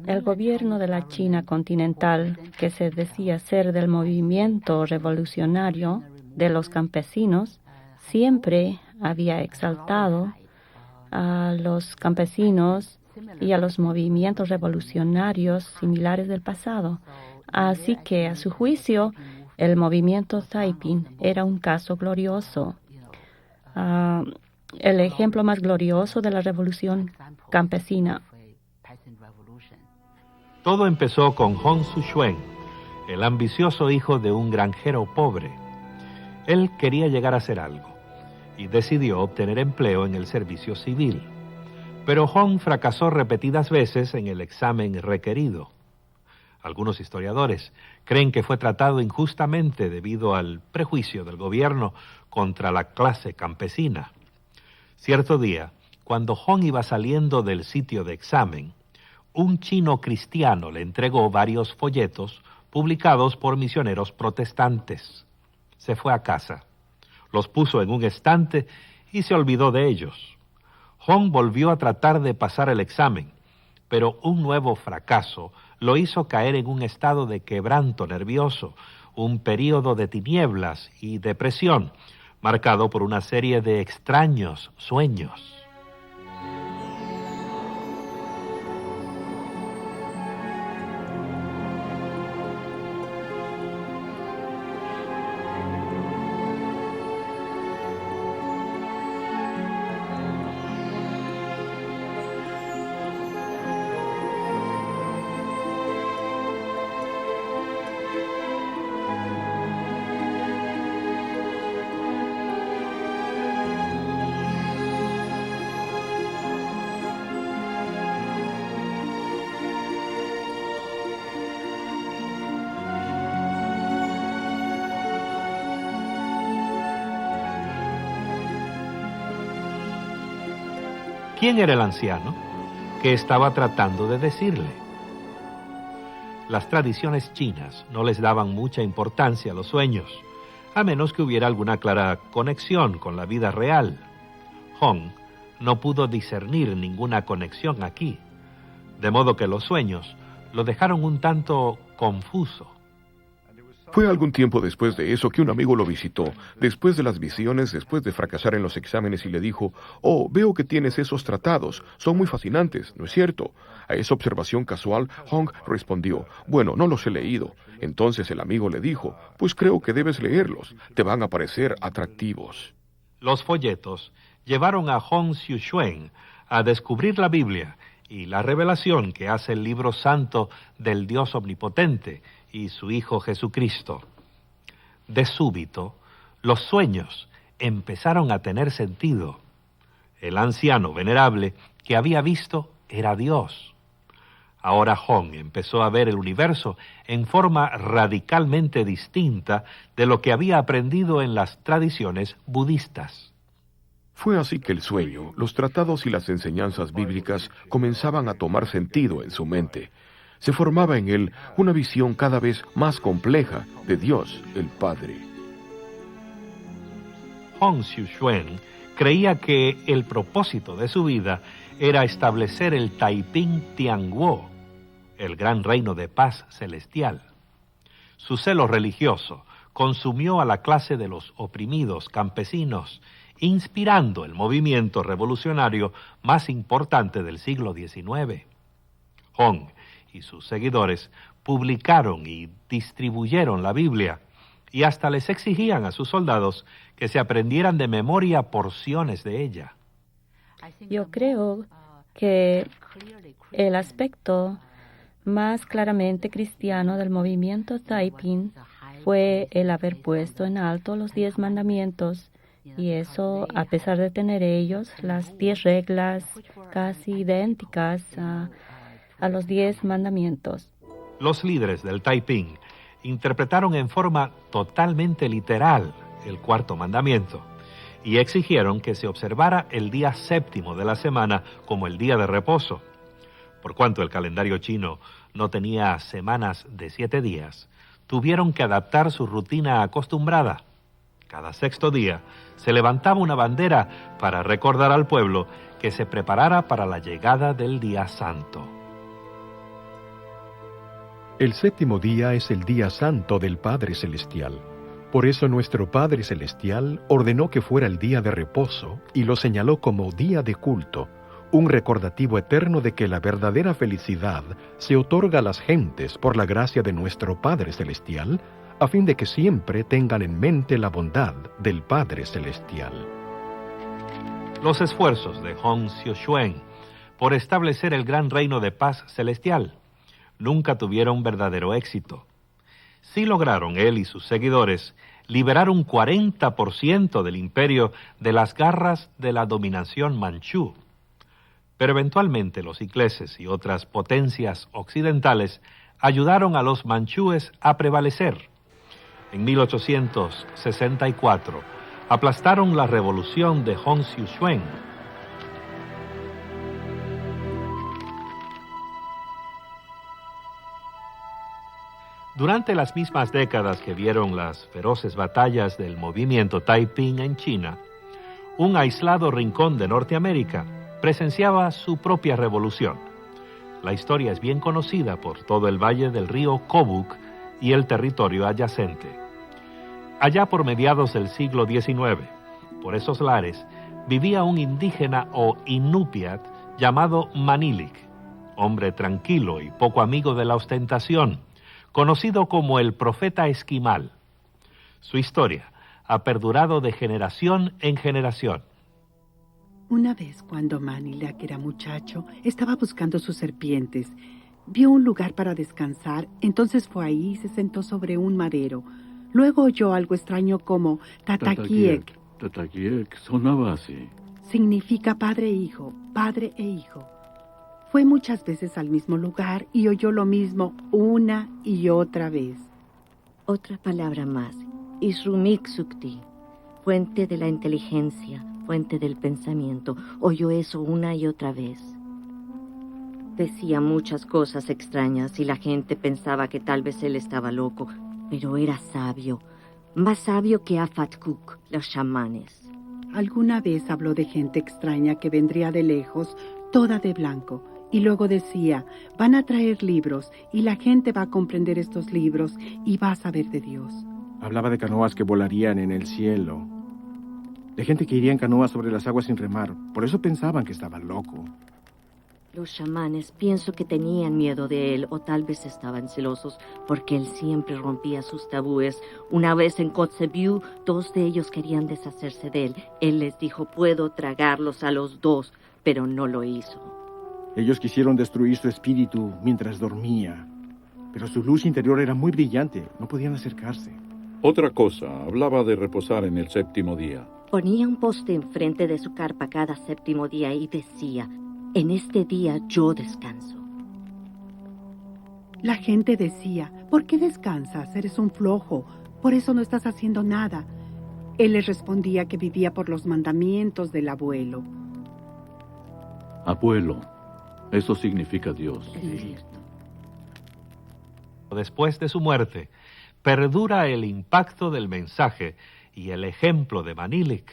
El gobierno de la China continental, que se decía ser del movimiento revolucionario de los campesinos, siempre había exaltado a los campesinos y a los movimientos revolucionarios similares del pasado. Así que, a su juicio, el movimiento Taiping era un caso glorioso, el ejemplo más glorioso de la revolución campesina. Todo empezó con Hong Xiuquan, el ambicioso hijo de un granjero pobre. Él quería llegar a hacer algo y decidió obtener empleo en el servicio civil. Pero Hong fracasó repetidas veces en el examen requerido. Algunos historiadores creen que fue tratado injustamente debido al prejuicio del gobierno contra la clase campesina. Cierto día, cuando Hong iba saliendo del sitio de examen, un chino cristiano le entregó varios folletos publicados por misioneros protestantes. Se fue a casa, los puso en un estante y se olvidó de ellos. Hong volvió a tratar de pasar el examen, pero un nuevo fracaso lo hizo caer en un estado de quebranto nervioso, un período de tinieblas y depresión, marcado por una serie de extraños sueños. ¿Quién era el anciano? ¿Qué estaba tratando de decirle? Las tradiciones chinas no les daban mucha importancia a los sueños, a menos que hubiera alguna clara conexión con la vida real. Hong no pudo discernir ninguna conexión aquí, de modo que los sueños lo dejaron un tanto confuso. Fue algún tiempo después de eso que un amigo lo visitó, después de las visiones, después de fracasar en los exámenes, y le dijo: «Oh, veo que tienes esos tratados, son muy fascinantes, ¿no es cierto?». A esa observación casual, Hong respondió: «Bueno, no los he leído». Entonces el amigo le dijo: «Pues creo que debes leerlos, te van a parecer atractivos». Los folletos llevaron a Hong Xiuquan a descubrir la Biblia y la revelación que hace el libro santo del Dios omnipotente y su Hijo Jesucristo. De súbito, los sueños empezaron a tener sentido. El anciano venerable que había visto era Dios. Ahora Hong empezó a ver el universo en forma radicalmente distinta de lo que había aprendido en las tradiciones budistas. Fue así que el sueño, los tratados y las enseñanzas bíblicas comenzaban a tomar sentido en su mente. Se formaba en él una visión cada vez más compleja de Dios, el Padre. Hong Xiuquan creía que el propósito de su vida era establecer el Taiping Tianguo, el gran reino de paz celestial. Su celo religioso consumió a la clase de los oprimidos campesinos, inspirando el movimiento revolucionario más importante del siglo XIX. Hong y sus seguidores publicaron y distribuyeron la Biblia, y hasta les exigían a sus soldados que se aprendieran de memoria porciones de ella. Yo creo que el aspecto más claramente cristiano del movimiento Taiping fue el haber puesto en alto los 10 mandamientos, y eso a pesar de tener ellos las 10 reglas casi idénticas a los 10 mandamientos. Los líderes del Taiping interpretaron en forma totalmente literal el 4º mandamiento y exigieron que se observara el día 7º de la semana como el día de reposo. Por cuanto el calendario chino no tenía semanas de 7 días, tuvieron que adaptar su rutina acostumbrada. Cada 6º día se levantaba una bandera para recordar al pueblo que se preparara para la llegada del día santo. El 7º día es el día santo del Padre Celestial. Por eso nuestro Padre Celestial ordenó que fuera el día de reposo y lo señaló como día de culto, un recordativo eterno de que la verdadera felicidad se otorga a las gentes por la gracia de nuestro Padre Celestial, a fin de que siempre tengan en mente la bondad del Padre Celestial. Los esfuerzos de Hong Xiuquan por establecer el gran reino de paz celestial nunca tuvieron verdadero éxito. Sí lograron él y sus seguidores liberar un 40% del imperio de las garras de la dominación manchú. Pero eventualmente los ingleses y otras potencias occidentales ayudaron a los manchúes a prevalecer. En 1864 aplastaron la revolución de Hong Xiuquan. Durante las mismas décadas que vieron las feroces batallas del movimiento Taiping en China, un aislado rincón de Norteamérica presenciaba su propia revolución. La historia es bien conocida por todo el valle del río Kobuk y el territorio adyacente. Allá por mediados del siglo XIX, por esos lares, vivía un indígena o inupiat llamado Manilik, hombre tranquilo y poco amigo de la ostentación, conocido como el profeta esquimal. Su historia ha perdurado de generación en generación. Una vez cuando Manilik era muchacho, estaba buscando sus serpientes. Vio un lugar para descansar, entonces fue ahí y se sentó sobre un madero. Luego oyó algo extraño como Tatakiek. Tatakiek sonaba así. Significa padre e hijo, padre e hijo. Fue muchas veces al mismo lugar y oyó lo mismo una y otra vez. Otra palabra más, Isrumik Sukti, fuente de la inteligencia, fuente del pensamiento. Oyó eso una y otra vez. Decía muchas cosas extrañas y la gente pensaba que tal vez él estaba loco, pero era sabio, más sabio que Afatkuk, los chamanes. Alguna vez habló de gente extraña que vendría de lejos, toda de blanco. Y luego decía, van a traer libros y la gente va a comprender estos libros y va a saber de Dios. Hablaba de canoas que volarían en el cielo, de gente que iría en canoas sobre las aguas sin remar. Por eso pensaban que estaba loco. Los chamanes pienso que tenían miedo de él o tal vez estaban celosos porque él siempre rompía sus tabúes. Una vez en Kotzebue, 2 de ellos querían deshacerse de él. Él les dijo, puedo tragarlos a los 2, pero no lo hizo. Ellos quisieron destruir su espíritu mientras dormía, pero su luz interior era muy brillante, no podían acercarse. Otra cosa, hablaba de reposar en el 7º día. Ponía un poste enfrente de su carpa cada 7º día y decía, en este día yo descanso. La gente decía, ¿por qué descansas? Eres un flojo, por eso no estás haciendo nada. Él les respondía que vivía por los mandamientos del abuelo. Abuelo. Eso significa Dios. Es cierto. Después de su muerte, perdura el impacto del mensaje y el ejemplo de Manilik.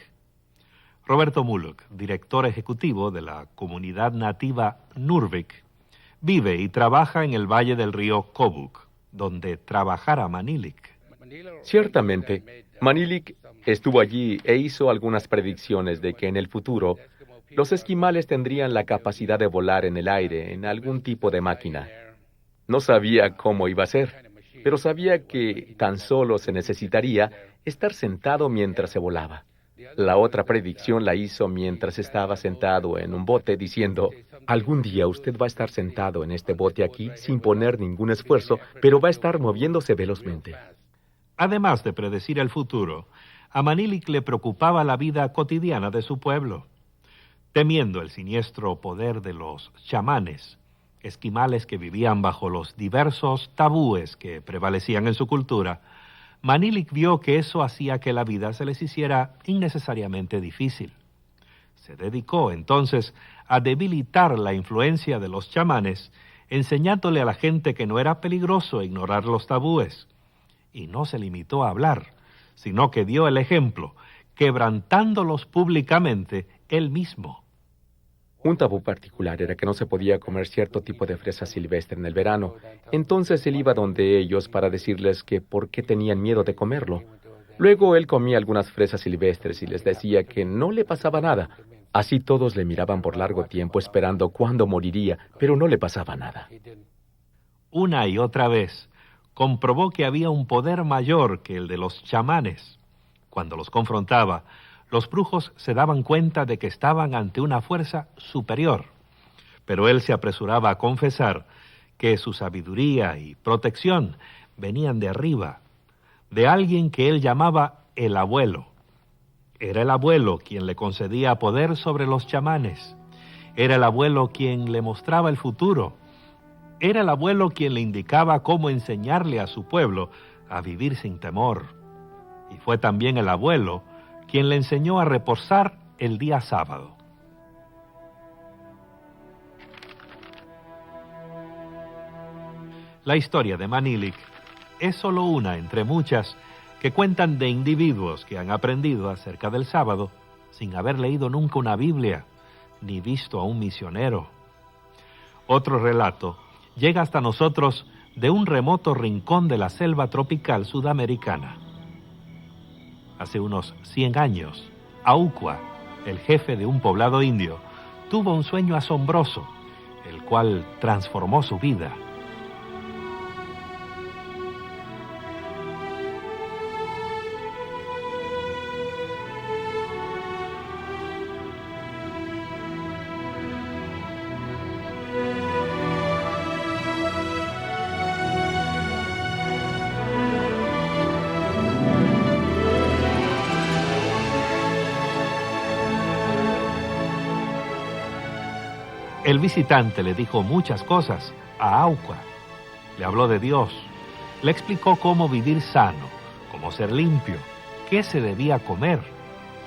Roberto Muluk, director ejecutivo de la comunidad nativa Nurvik, vive y trabaja en el valle del río Kobuk, donde trabajara Manilik. Ciertamente, Manilik estuvo allí e hizo algunas predicciones de que en el futuro los esquimales tendrían la capacidad de volar en el aire en algún tipo de máquina. No sabía cómo iba a ser, pero sabía que tan solo se necesitaría estar sentado mientras se volaba. La otra predicción la hizo mientras estaba sentado en un bote diciendo: algún día usted va a estar sentado en este bote aquí sin poner ningún esfuerzo, pero va a estar moviéndose velozmente. Además de predecir el futuro, a Manilik le preocupaba la vida cotidiana de su pueblo. Temiendo el siniestro poder de los chamanes, esquimales que vivían bajo los diversos tabúes que prevalecían en su cultura, Manilik vio que eso hacía que la vida se les hiciera innecesariamente difícil. Se dedicó entonces a debilitar la influencia de los chamanes, enseñándole a la gente que no era peligroso ignorar los tabúes. Y no se limitó a hablar, sino que dio el ejemplo, quebrantándolos públicamente él mismo. Un tabú particular era que no se podía comer cierto tipo de fresa silvestre en el verano. Entonces él iba donde ellos para decirles que por qué tenían miedo de comerlo. Luego él comía algunas fresas silvestres y les decía que no le pasaba nada. Así todos le miraban por largo tiempo esperando cuándo moriría, pero no le pasaba nada. Una y otra vez comprobó que había un poder mayor que el de los chamanes. Cuando los confrontaba, los brujos se daban cuenta de que estaban ante una fuerza superior, pero él se apresuraba a confesar que su sabiduría y protección venían de arriba, de alguien que él llamaba el abuelo. Era el abuelo quien le concedía poder sobre los chamanes. Era el abuelo quien le mostraba el futuro. Era el abuelo quien le indicaba cómo enseñarle a su pueblo a vivir sin temor. Y fue también el abuelo quien le enseñó a reposar el día sábado. La historia de Manilik es solo una entre muchas que cuentan de individuos que han aprendido acerca del sábado sin haber leído nunca una Biblia ni visto a un misionero. Otro relato llega hasta nosotros de un remoto rincón de la selva tropical sudamericana. Hace unos 100 años, Aucua, el jefe de un poblado indio, tuvo un sueño asombroso, el cual transformó su vida. El visitante le dijo muchas cosas a Aucua. Le habló de Dios, le explicó cómo vivir sano, cómo ser limpio, qué se debía comer.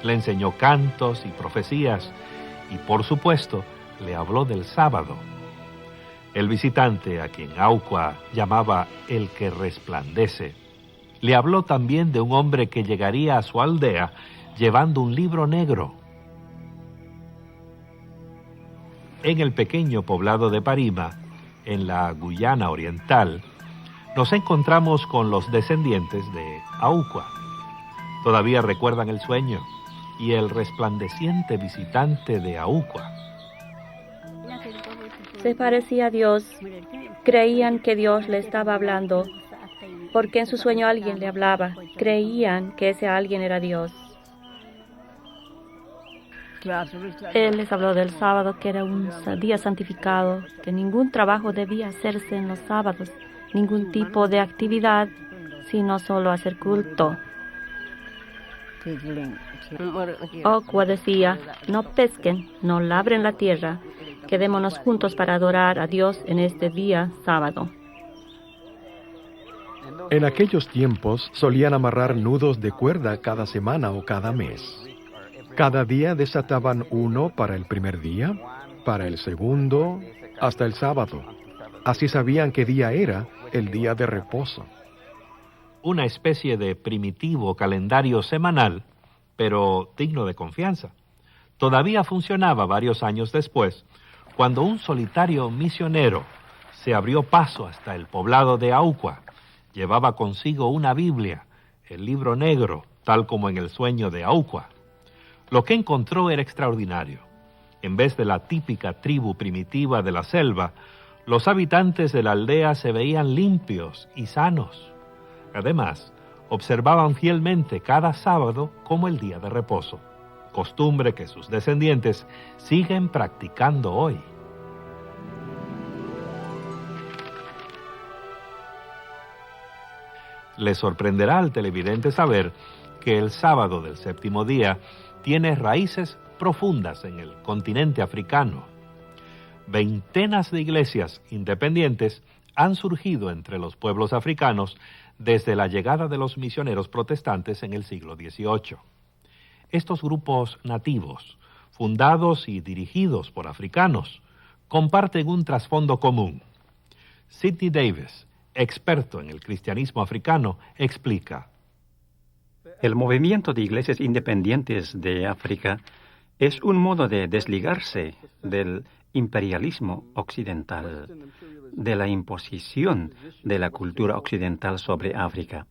Le enseñó cantos y profecías y, por supuesto, le habló del sábado. El visitante, a quien Aucua llamaba el que resplandece, le habló también de un hombre que llegaría a su aldea llevando un libro negro. En el pequeño poblado de Parima, en la Guyana Oriental, nos encontramos con los descendientes de Aucua. Todavía recuerdan el sueño y el resplandeciente visitante de Aucua. Se parecía a Dios. Creían que Dios le estaba hablando, porque en su sueño alguien le hablaba. Creían que ese alguien era Dios. Él les habló del sábado, que era un día santificado, que ningún trabajo debía hacerse en los sábados, ningún tipo de actividad, sino solo hacer culto. Aucua decía: no pesquen, no labren la tierra, quedémonos juntos para adorar a Dios en este día sábado. En aquellos tiempos solían amarrar nudos de cuerda cada semana o cada mes. Cada día desataban uno para el primer día, para el segundo, hasta el sábado. Así sabían qué día era el día de reposo. Una especie de primitivo calendario semanal, pero digno de confianza. todavía funcionaba varios años después, cuando un solitario misionero se abrió paso hasta el poblado de Auqua. Llevaba consigo una Biblia, el libro negro, tal como en el sueño de Auqua. Lo que encontró era extraordinario. En vez de la típica tribu primitiva de la selva, los habitantes de la aldea se veían limpios y sanos. Además, observaban fielmente cada sábado como el día de reposo, costumbre que sus descendientes siguen practicando hoy. Le sorprenderá al televidente saber que el sábado del séptimo día tiene raíces profundas en el continente africano. Veintenas de iglesias independientes han surgido entre los pueblos africanos desde la llegada de los misioneros protestantes en el siglo XVIII. Estos grupos nativos, fundados y dirigidos por africanos, comparten un trasfondo común. Sidney Davis, experto en el cristianismo africano, explica: el movimiento de iglesias independientes de África es un modo de desligarse del imperialismo occidental, de la imposición de la cultura occidental sobre África.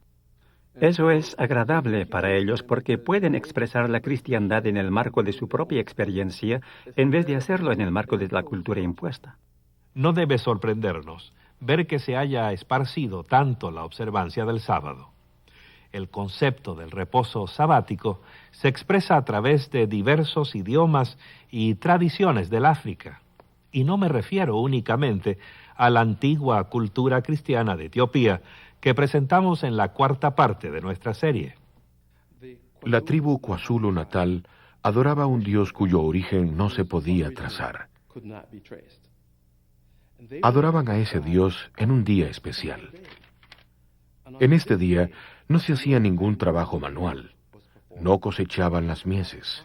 Eso es agradable para ellos porque pueden expresar la cristiandad en el marco de su propia experiencia en vez de hacerlo en el marco de la cultura impuesta. No debe sorprendernos ver que se haya esparcido tanto la observancia del sábado. El concepto del reposo sabático se expresa a través de diversos idiomas y tradiciones del África, y no me refiero únicamente a la antigua cultura cristiana de Etiopía que presentamos en la cuarta parte de nuestra serie. La tribu KwaZulu Natal adoraba a un dios cuyo origen no se podía trazar. Adoraban a ese dios en un día especial. En este día no se hacía ningún trabajo manual, no cosechaban las mieses.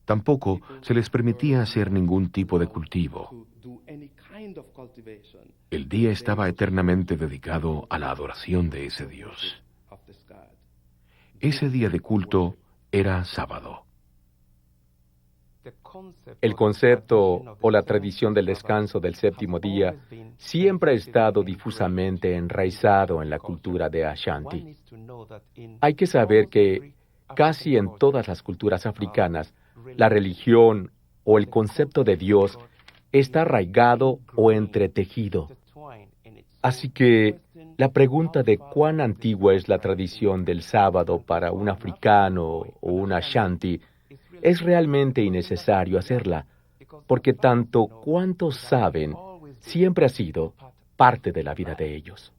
Tampoco se les permitía hacer ningún tipo de cultivo. El día estaba eternamente dedicado a la adoración de ese Dios. Ese día de culto era sábado. El concepto o la tradición del descanso del séptimo día siempre ha estado difusamente enraizado en la cultura de Ashanti. Hay que saber que casi en todas las culturas africanas, la religión o el concepto de Dios está arraigado o entretejido. Así que la pregunta de cuán antigua es la tradición del sábado para un africano o un Ashanti es realmente innecesario hacerla, porque tanto cuanto saben siempre ha sido parte de la vida de ellos.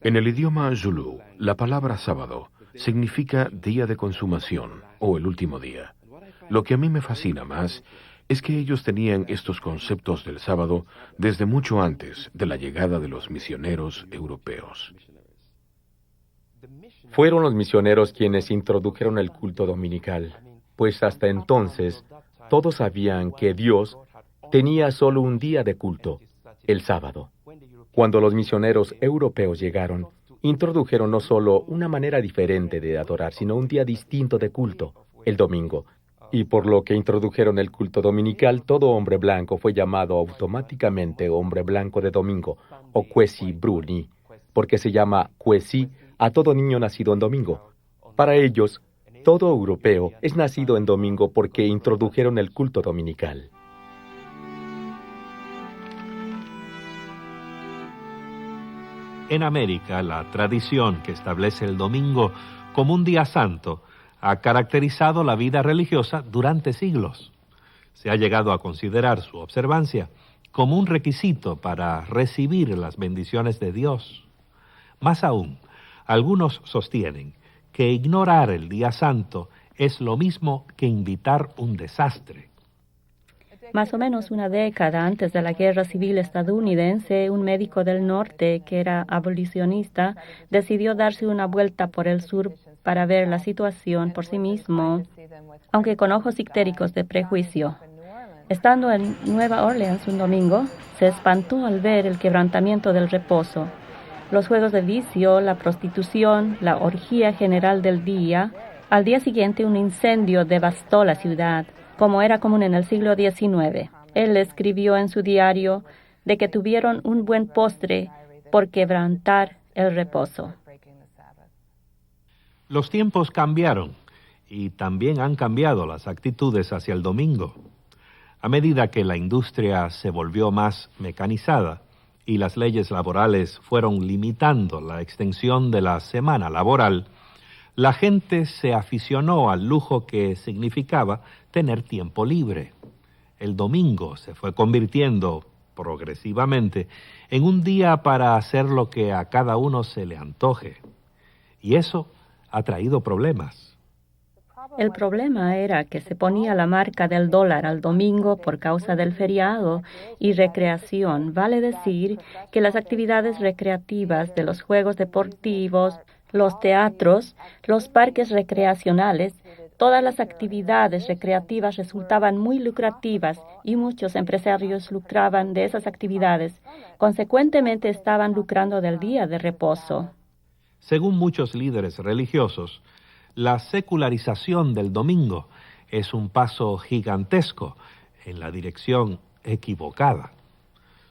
En el idioma Zulu, la palabra sábado significa día de consumación o el último día. Lo que a mí me fascina más es que ellos tenían estos conceptos del sábado desde mucho antes de la llegada de los misioneros europeos. Fueron los misioneros quienes introdujeron el culto dominical, pues hasta entonces todos sabían que Dios tenía solo un día de culto, el sábado. Cuando los misioneros europeos llegaron, introdujeron no solo una manera diferente de adorar, sino un día distinto de culto, el domingo. Y por lo que introdujeron el culto dominical, todo hombre blanco fue llamado automáticamente hombre blanco de domingo, o Kwesi Bruni, porque se llama Kwesi a todo niño nacido en domingo. Para ellos, todo europeo es nacido en domingo porque introdujeron el culto dominical. En América, la tradición que establece el domingo como un día santo ha caracterizado la vida religiosa durante siglos. Se ha llegado a considerar su observancia como un requisito para recibir las bendiciones de Dios. Más aún, algunos sostienen que ignorar el día santo es lo mismo que invitar un desastre. Más o menos una década antes de la Guerra Civil estadounidense, un médico del norte que era abolicionista decidió darse una vuelta por el sur para ver la situación por sí mismo, aunque con ojos ictéricos de prejuicio. Estando en Nueva Orleans un domingo, se espantó al ver el quebrantamiento del reposo, los juegos de vicio, la prostitución, la orgía general del día, Al día siguiente, un incendio devastó la ciudad, como era común en el siglo XIX. Él escribió en su diario de que tuvieron un buen postre por quebrantar el reposo. Los tiempos cambiaron y también han cambiado las actitudes hacia el domingo. A medida que la industria se volvió más mecanizada y las leyes laborales fueron limitando la extensión de la semana laboral, la gente se aficionó al lujo que significaba tener tiempo libre. El domingo se fue convirtiendo progresivamente en un día para hacer lo que a cada uno se le antoje. Y eso ha traído problemas. El problema era que se ponía la marca del dólar al domingo por causa del feriado y recreación. Vale decir que las actividades recreativas de los juegos deportivos, los teatros, los parques recreacionales, todas las actividades recreativas resultaban muy lucrativas y muchos empresarios lucraban de esas actividades. Consecuentemente, estaban lucrando del día de reposo. Según muchos líderes religiosos, la secularización del domingo es un paso gigantesco en la dirección equivocada.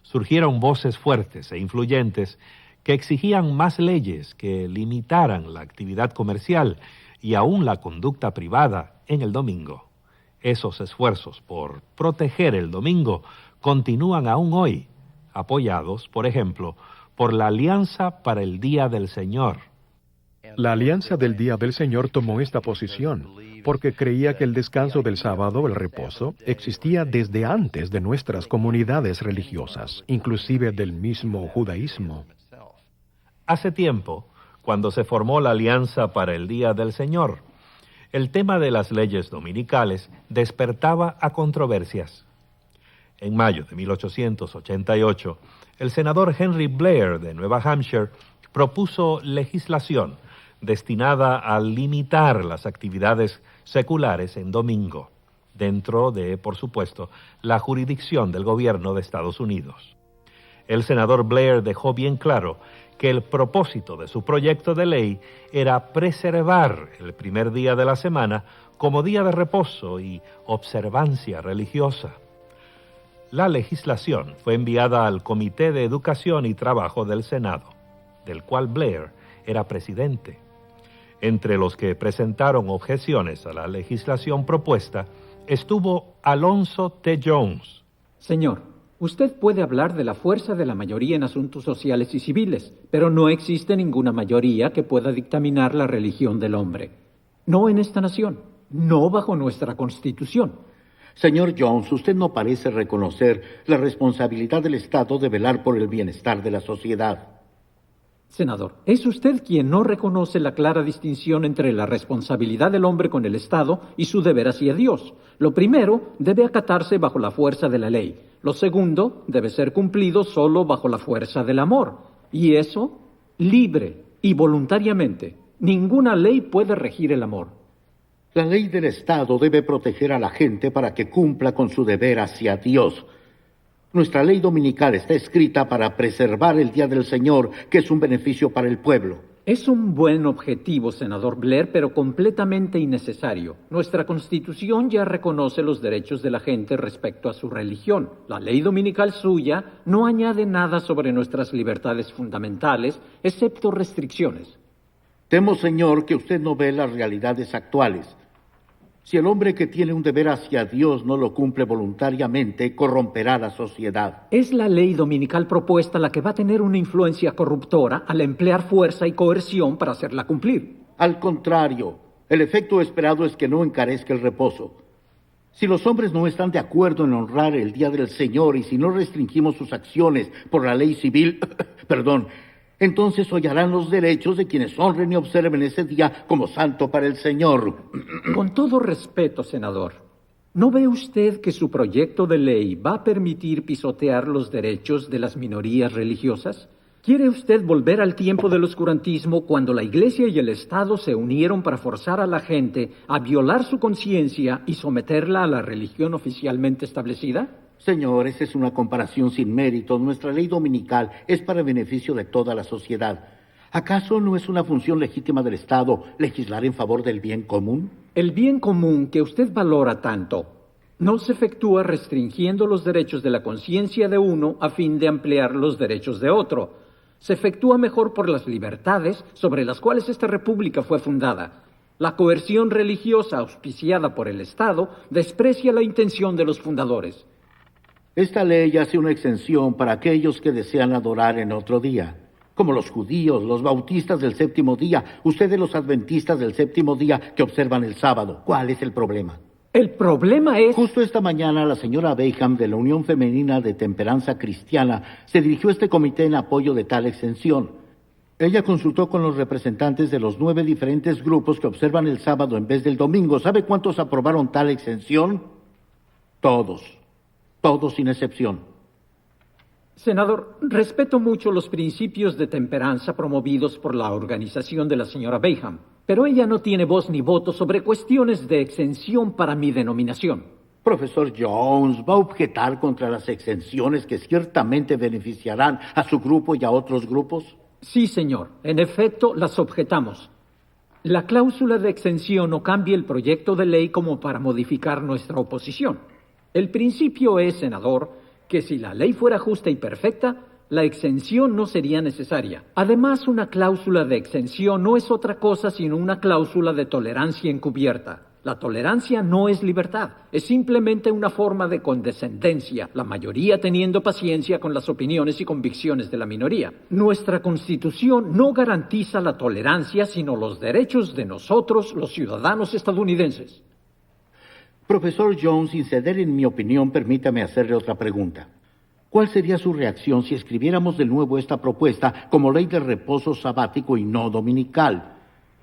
Surgieron voces fuertes e influyentes que exigían más leyes que limitaran la actividad comercial y aún la conducta privada en el domingo. Esos esfuerzos por proteger el domingo continúan aún hoy, apoyados, por ejemplo, por la Alianza para el Día del Señor. La Alianza del Día del Señor tomó esta posición porque creía que el descanso del sábado, el reposo, existía desde antes de nuestras comunidades religiosas, inclusive del mismo judaísmo. Hace tiempo, cuando se formó la Alianza para el Día del Señor, el tema de las leyes dominicales despertaba a controversias. En mayo de 1888, el senador Henry Blair de Nueva Hampshire propuso legislación destinada a limitar las actividades seculares en domingo, dentro de, por supuesto, la jurisdicción del gobierno de Estados Unidos. El senador Blair dejó bien claro que el propósito de su proyecto de ley era preservar el primer día de la semana como día de reposo y observancia religiosa. La legislación fue enviada al Comité de Educación y Trabajo del Senado, del cual Blair era presidente. Entre los que presentaron objeciones a la legislación propuesta estuvo Alonzo T. Jones. Señor, usted puede hablar de la fuerza de la mayoría en asuntos sociales y civiles, pero no existe ninguna mayoría que pueda dictaminar la religión del hombre. No en esta nación, no bajo nuestra Constitución. Señor Jones, usted no parece reconocer la responsabilidad del Estado de velar por el bienestar de la sociedad. Senador, es usted quien no reconoce la clara distinción entre la responsabilidad del hombre con el Estado y su deber hacia Dios. Lo primero debe acatarse bajo la fuerza de la ley. Lo segundo debe ser cumplido solo bajo la fuerza del amor. Y eso, libre y voluntariamente. Ninguna ley puede regir el amor. La ley del Estado debe proteger a la gente para que cumpla con su deber hacia Dios. Nuestra ley dominical está escrita para preservar el Día del Señor, que es un beneficio para el pueblo. Es un buen objetivo, senador Blair, pero completamente innecesario. Nuestra Constitución ya reconoce los derechos de la gente respecto a su religión. La ley dominical suya no añade nada sobre nuestras libertades fundamentales, excepto restricciones. Temo, señor, que usted no ve las realidades actuales. Si el hombre que tiene un deber hacia Dios no lo cumple voluntariamente, corromperá la sociedad. Es la ley dominical propuesta la que va a tener una influencia corruptora al emplear fuerza y coerción para hacerla cumplir. Al contrario, el efecto esperado es que no encarezca el reposo. Si los hombres no están de acuerdo en honrar el Día del Señor y si no restringimos sus acciones por la ley civil, entonces hollarán los derechos de quienes honren y observen ese día como santo para el Señor. Con todo respeto, senador, ¿no ve usted que su proyecto de ley va a permitir pisotear los derechos de las minorías religiosas? ¿Quiere usted volver al tiempo del oscurantismo cuando la Iglesia y el Estado se unieron para forzar a la gente a violar su conciencia y someterla a la religión oficialmente establecida? Señor, esa es una comparación sin mérito. Nuestra ley dominical es para beneficio de toda la sociedad. ¿Acaso no es una función legítima del Estado legislar en favor del bien común? El bien común que usted valora tanto no se efectúa restringiendo los derechos de la conciencia de uno a fin de ampliar los derechos de otro. Se efectúa mejor por las libertades sobre las cuales esta república fue fundada. La coerción religiosa auspiciada por el Estado desprecia la intención de los fundadores. Esta ley hace una exención para aquellos que desean adorar en otro día, como los judíos, los bautistas del séptimo día, ustedes los adventistas del séptimo día que observan el sábado. ¿Cuál es el problema? El problema es... Justo esta mañana la señora Bayham de la Unión Femenina de Temperanza Cristiana se dirigió a este comité en apoyo de tal exención. Ella consultó con los representantes de los 9 diferentes grupos que observan el sábado en vez del domingo. ¿Sabe cuántos aprobaron tal exención? Todos sin excepción. Senador, respeto mucho los principios de temperanza promovidos por la organización de la señora Bayham, pero ella no tiene voz ni voto sobre cuestiones de exención para mi denominación. Profesor Jones, ¿va a objetar contra las exenciones que ciertamente beneficiarán a su grupo y a otros grupos? Sí, señor. En efecto, las objetamos. La cláusula de exención no cambia el proyecto de ley como para modificar nuestra oposición. El principio es, senador, que si la ley fuera justa y perfecta, la exención no sería necesaria. Además, una cláusula de exención no es otra cosa sino una cláusula de tolerancia encubierta. La tolerancia no es libertad, es simplemente una forma de condescendencia, la mayoría teniendo paciencia con las opiniones y convicciones de la minoría. Nuestra Constitución no garantiza la tolerancia, sino los derechos de nosotros, los ciudadanos estadounidenses. Profesor Jones, sin ceder en mi opinión, permítame hacerle otra pregunta. ¿Cuál sería su reacción si escribiéramos de nuevo esta propuesta como ley de reposo sabático y no dominical?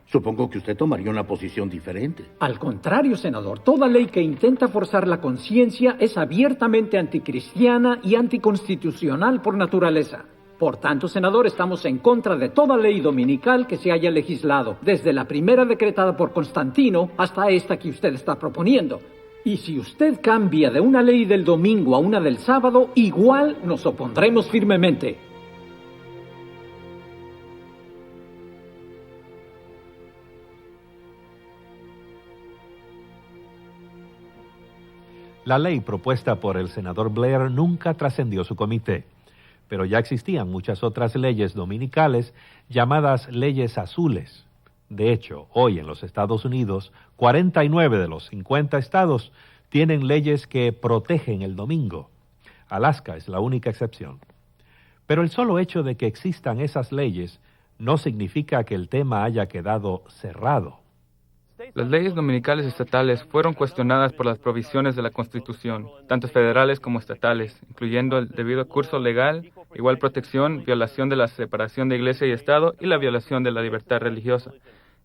Supongo que usted tomaría una posición diferente. Al contrario, senador, toda ley que intenta forzar la conciencia es abiertamente anticristiana y anticonstitucional por naturaleza. Por tanto, senador, estamos en contra de toda ley dominical que se haya legislado, desde la primera decretada por Constantino hasta esta que usted está proponiendo. Y si usted cambia de una ley del domingo a una del sábado, igual nos opondremos firmemente. La ley propuesta por el senador Blair nunca trascendió su comité, pero ya existían muchas otras leyes dominicales llamadas leyes azules. De hecho, hoy en los Estados Unidos, 49 de los 50 estados tienen leyes que protegen el domingo. Alaska es la única excepción. Pero el solo hecho de que existan esas leyes no significa que el tema haya quedado cerrado. Las leyes dominicales estatales fueron cuestionadas por las provisiones de la Constitución, tanto federales como estatales, incluyendo el debido curso legal, igual protección, violación de la separación de Iglesia y Estado y la violación de la libertad religiosa.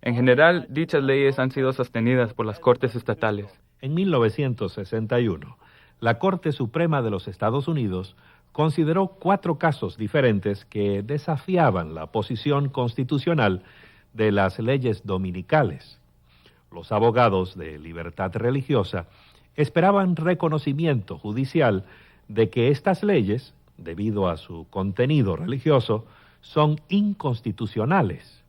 En general, dichas leyes han sido sostenidas por las Cortes estatales. En 1961, la Corte Suprema de los Estados Unidos consideró 4 casos diferentes que desafiaban la posición constitucional de las leyes dominicales. Los abogados de libertad religiosa esperaban reconocimiento judicial de que estas leyes, debido a su contenido religioso, son inconstitucionales.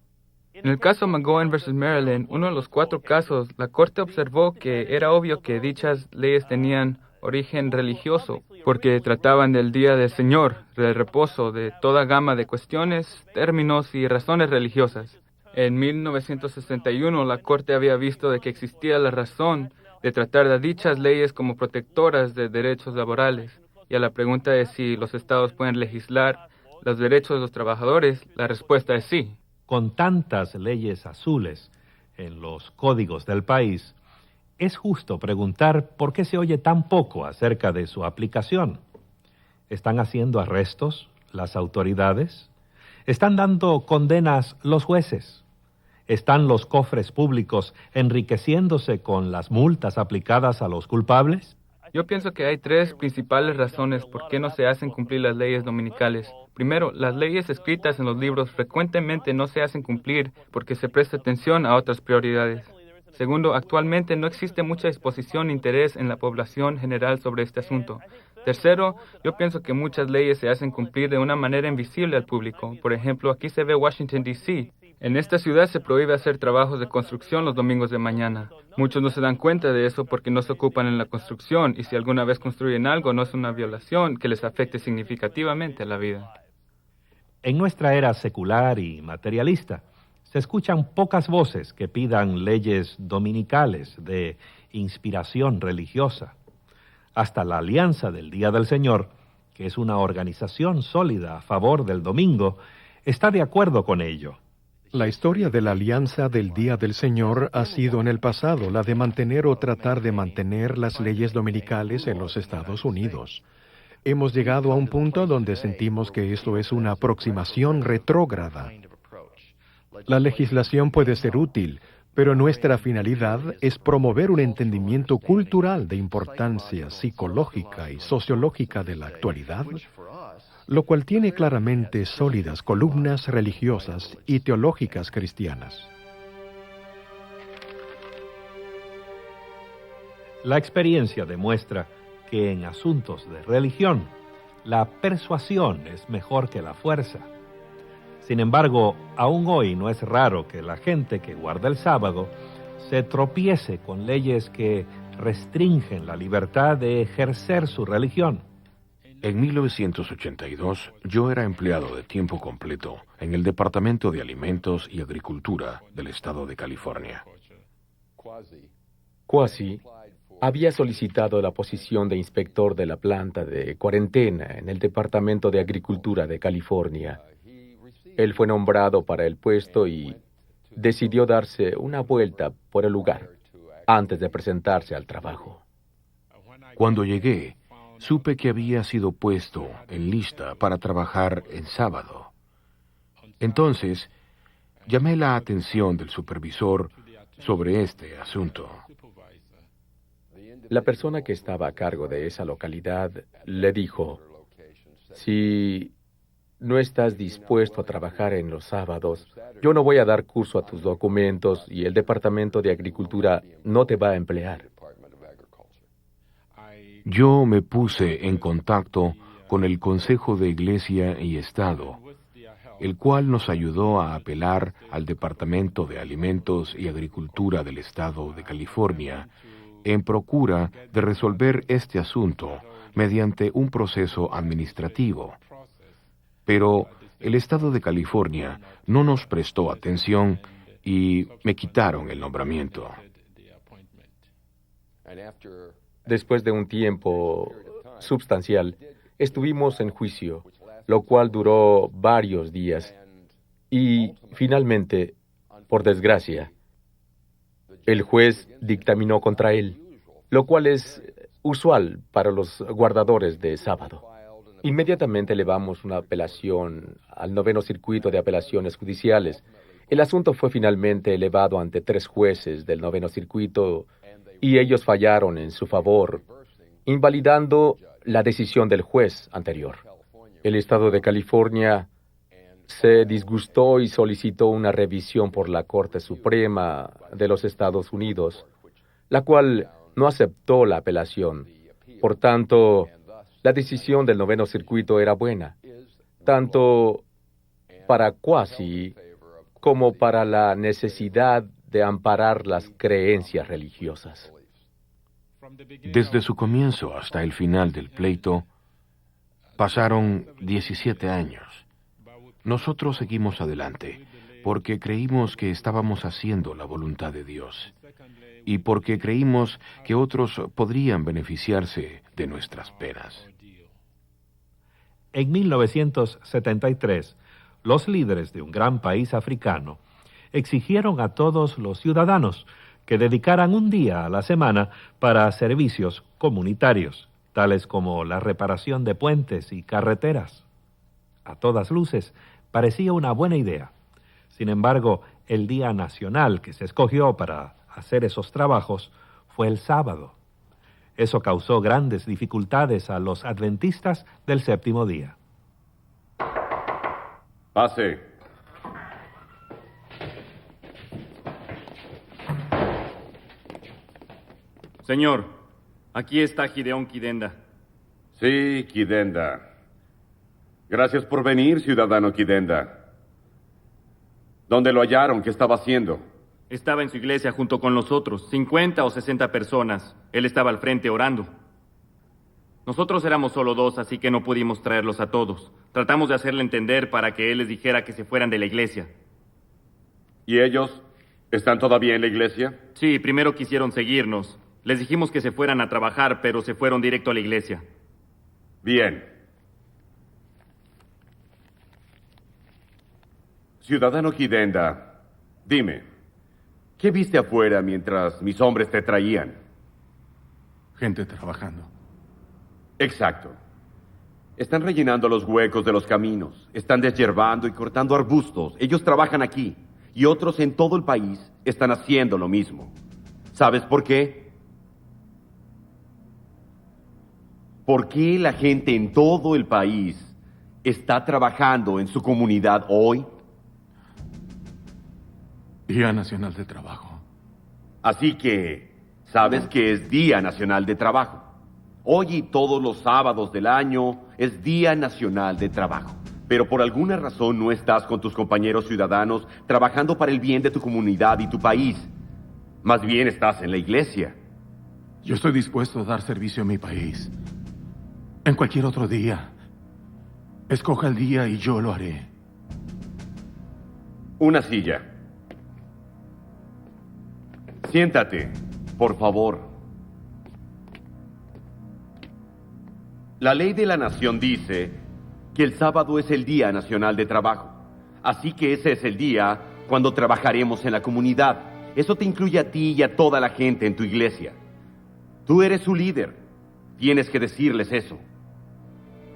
En el caso McGowan versus Maryland, uno de los 4 casos, la Corte observó que era obvio que dichas leyes tenían origen religioso, porque trataban del Día del Señor, del reposo, de toda gama de cuestiones, términos y razones religiosas. En 1961, la Corte había visto de que existía la razón de tratar a dichas leyes como protectoras de derechos laborales. Y a la pregunta de si los estados pueden legislar los derechos de los trabajadores, la respuesta es sí. Con tantas leyes azules en los códigos del país, es justo preguntar por qué se oye tan poco acerca de su aplicación. ¿Están haciendo arrestos las autoridades? ¿Están dando condenas los jueces? ¿Están los cofres públicos enriqueciéndose con las multas aplicadas a los culpables? Yo pienso que hay 3 principales razones por qué no se hacen cumplir las leyes dominicales. Primero, las leyes escritas en los libros frecuentemente no se hacen cumplir porque se presta atención a otras prioridades. Segundo, actualmente no existe mucha disposición e interés en la población general sobre este asunto. Tercero, yo pienso que muchas leyes se hacen cumplir de una manera invisible al público. Por ejemplo, aquí se ve Washington, D.C. En esta ciudad se prohíbe hacer trabajos de construcción los domingos de mañana. Muchos no se dan cuenta de eso porque no se ocupan en la construcción, y si alguna vez construyen algo no es una violación que les afecte significativamente a la vida. En nuestra era secular y materialista, se escuchan pocas voces que pidan leyes dominicales de inspiración religiosa. Hasta la Alianza del Día del Señor, que es una organización sólida a favor del domingo, está de acuerdo con ello. La historia de la Alianza del Día del Señor ha sido en el pasado la de mantener o tratar de mantener las leyes dominicales en los Estados Unidos. Hemos llegado a un punto donde sentimos que esto es una aproximación retrógrada. La legislación puede ser útil, pero nuestra finalidad es promover un entendimiento cultural de importancia psicológica y sociológica de la actualidad, lo cual tiene claramente sólidas columnas religiosas y teológicas cristianas. La experiencia demuestra que en asuntos de religión, la persuasión es mejor que la fuerza. Sin embargo, aún hoy no es raro que la gente que guarda el sábado se tropiece con leyes que restringen la libertad de ejercer su religión. En 1982, yo era empleado de tiempo completo en el Departamento de Alimentos y Agricultura del Estado de California. Kwasi había solicitado la posición de inspector de la planta de cuarentena en el Departamento de Agricultura de California. Él fue nombrado para el puesto y decidió darse una vuelta por el lugar antes de presentarse al trabajo. Cuando llegué, supe que había sido puesto en lista para trabajar en sábado. Entonces, llamé la atención del supervisor sobre este asunto. La persona que estaba a cargo de esa localidad le dijo: si no estás dispuesto a trabajar en los sábados, yo no voy a dar curso a tus documentos y el Departamento de Agricultura no te va a emplear. Yo me puse en contacto con el Consejo de Iglesia y Estado, el cual nos ayudó a apelar al Departamento de Alimentos y Agricultura del Estado de California en procura de resolver este asunto mediante un proceso administrativo. Pero el Estado de California no nos prestó atención y me quitaron el nombramiento. Después de un tiempo substancial, estuvimos en juicio, lo cual duró varios días. Y finalmente, por desgracia, el juez dictaminó contra él, lo cual es usual para los guardadores de sábado. Inmediatamente elevamos una apelación al 9º Circuito de Apelaciones Judiciales. El asunto fue finalmente elevado ante 3 jueces del 9º Circuito y ellos fallaron en su favor, invalidando la decisión del juez anterior. El Estado de California se disgustó y solicitó una revisión por la Corte Suprema de los Estados Unidos, la cual no aceptó la apelación. Por tanto, la decisión del 9º Circuito era buena, tanto para Kwasi como para la necesidad de amparar las creencias religiosas. Desde su comienzo hasta el final del pleito, pasaron 17 años. Nosotros seguimos adelante porque creímos que estábamos haciendo la voluntad de Dios y porque creímos que otros podrían beneficiarse de nuestras penas. En 1973, los líderes de un gran país africano exigieron a todos los ciudadanos que dedicaran un día a la semana para servicios comunitarios, tales como la reparación de puentes y carreteras. A todas luces, parecía una buena idea. Sin embargo, el día nacional que se escogió para hacer esos trabajos fue el sábado. Eso causó grandes dificultades a los adventistas del séptimo día. Pase. Señor, aquí está Gideón Kidenda. Sí, Kidenda. Gracias por venir, ciudadano Kidenda. ¿Dónde lo hallaron? ¿Qué estaba haciendo? Estaba en su iglesia junto con los otros, 50 o 60 personas. Él estaba al frente orando. Nosotros éramos solo 2, así que no pudimos traerlos a todos. Tratamos de hacerle entender para que él les dijera que se fueran de la iglesia. ¿Y ellos están todavía en la iglesia? Sí, primero quisieron seguirnos. Les dijimos que se fueran a trabajar, pero se fueron directo a la iglesia. Bien. Ciudadano Kidenda, dime, ¿qué viste afuera mientras mis hombres te traían? Gente trabajando. Exacto. Están rellenando los huecos de los caminos, están deshiervando y cortando arbustos. Ellos trabajan aquí y otros en todo el país están haciendo lo mismo. ¿Sabes por qué? ¿Por qué la gente en todo el país está trabajando en su comunidad hoy? Día Nacional de Trabajo. Así que, ¿sabes que es Día Nacional de Trabajo? Hoy y todos los sábados del año es Día Nacional de Trabajo. Pero por alguna razón no estás con tus compañeros ciudadanos trabajando para el bien de tu comunidad y tu país. Más bien estás en la iglesia. Yo estoy dispuesto a dar servicio a mi país. En cualquier otro día. Escoja el día y yo lo haré. Una silla. Siéntate, por favor. La ley de la nación dice que el sábado es el Día Nacional de Trabajo. Así que ese es el día cuando trabajaremos en la comunidad. Eso te incluye a ti y a toda la gente en tu iglesia. Tú eres su líder. Tienes que decirles eso.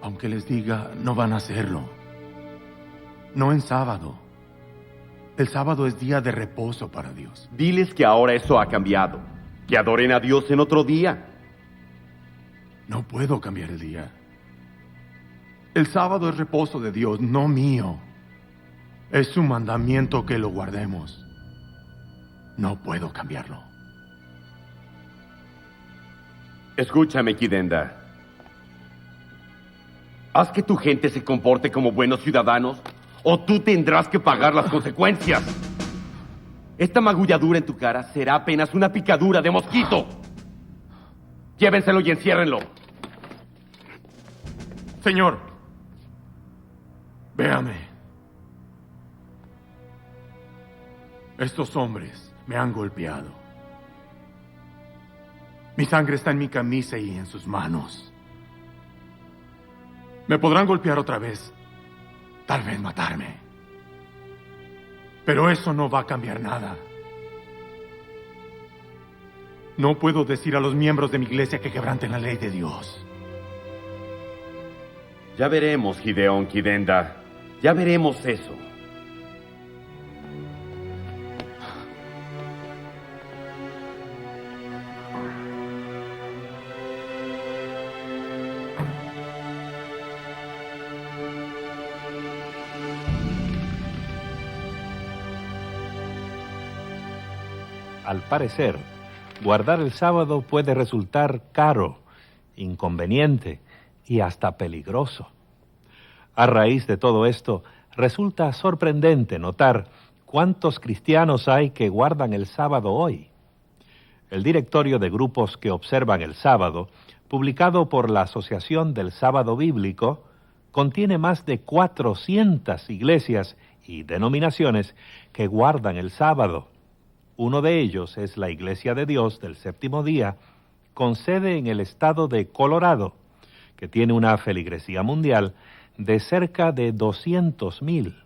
Aunque les diga, no van a hacerlo. No en sábado. El sábado es día de reposo para Dios. Diles que ahora eso ha cambiado. Que adoren a Dios en otro día. No puedo cambiar el día. El sábado es reposo de Dios, no mío. Es su mandamiento que lo guardemos. No puedo cambiarlo. Escúchame, Kidenda. Haz que tu gente se comporte como buenos ciudadanos o tú tendrás que pagar las consecuencias. Esta magulladura en tu cara será apenas una picadura de mosquito. Llévenselo y enciérrenlo. Señor, véame. Estos hombres me han golpeado. Mi sangre está en mi camisa y en sus manos. Me podrán golpear otra vez, tal vez matarme. Pero eso no va a cambiar nada. No puedo decir a los miembros de mi iglesia que quebranten la ley de Dios. Ya veremos, Gideón Kidenda. Ya veremos eso. Al parecer, guardar el sábado puede resultar caro, inconveniente y hasta peligroso. A raíz de todo esto, resulta sorprendente notar cuántos cristianos hay que guardan el sábado hoy. El directorio de grupos que observan el sábado, publicado por la Asociación del Sábado Bíblico, contiene más de 400 iglesias y denominaciones que guardan el sábado. Uno de ellos es la Iglesia de Dios del Séptimo Día, con sede en el estado de Colorado, que tiene una feligresía mundial de cerca de 200,000.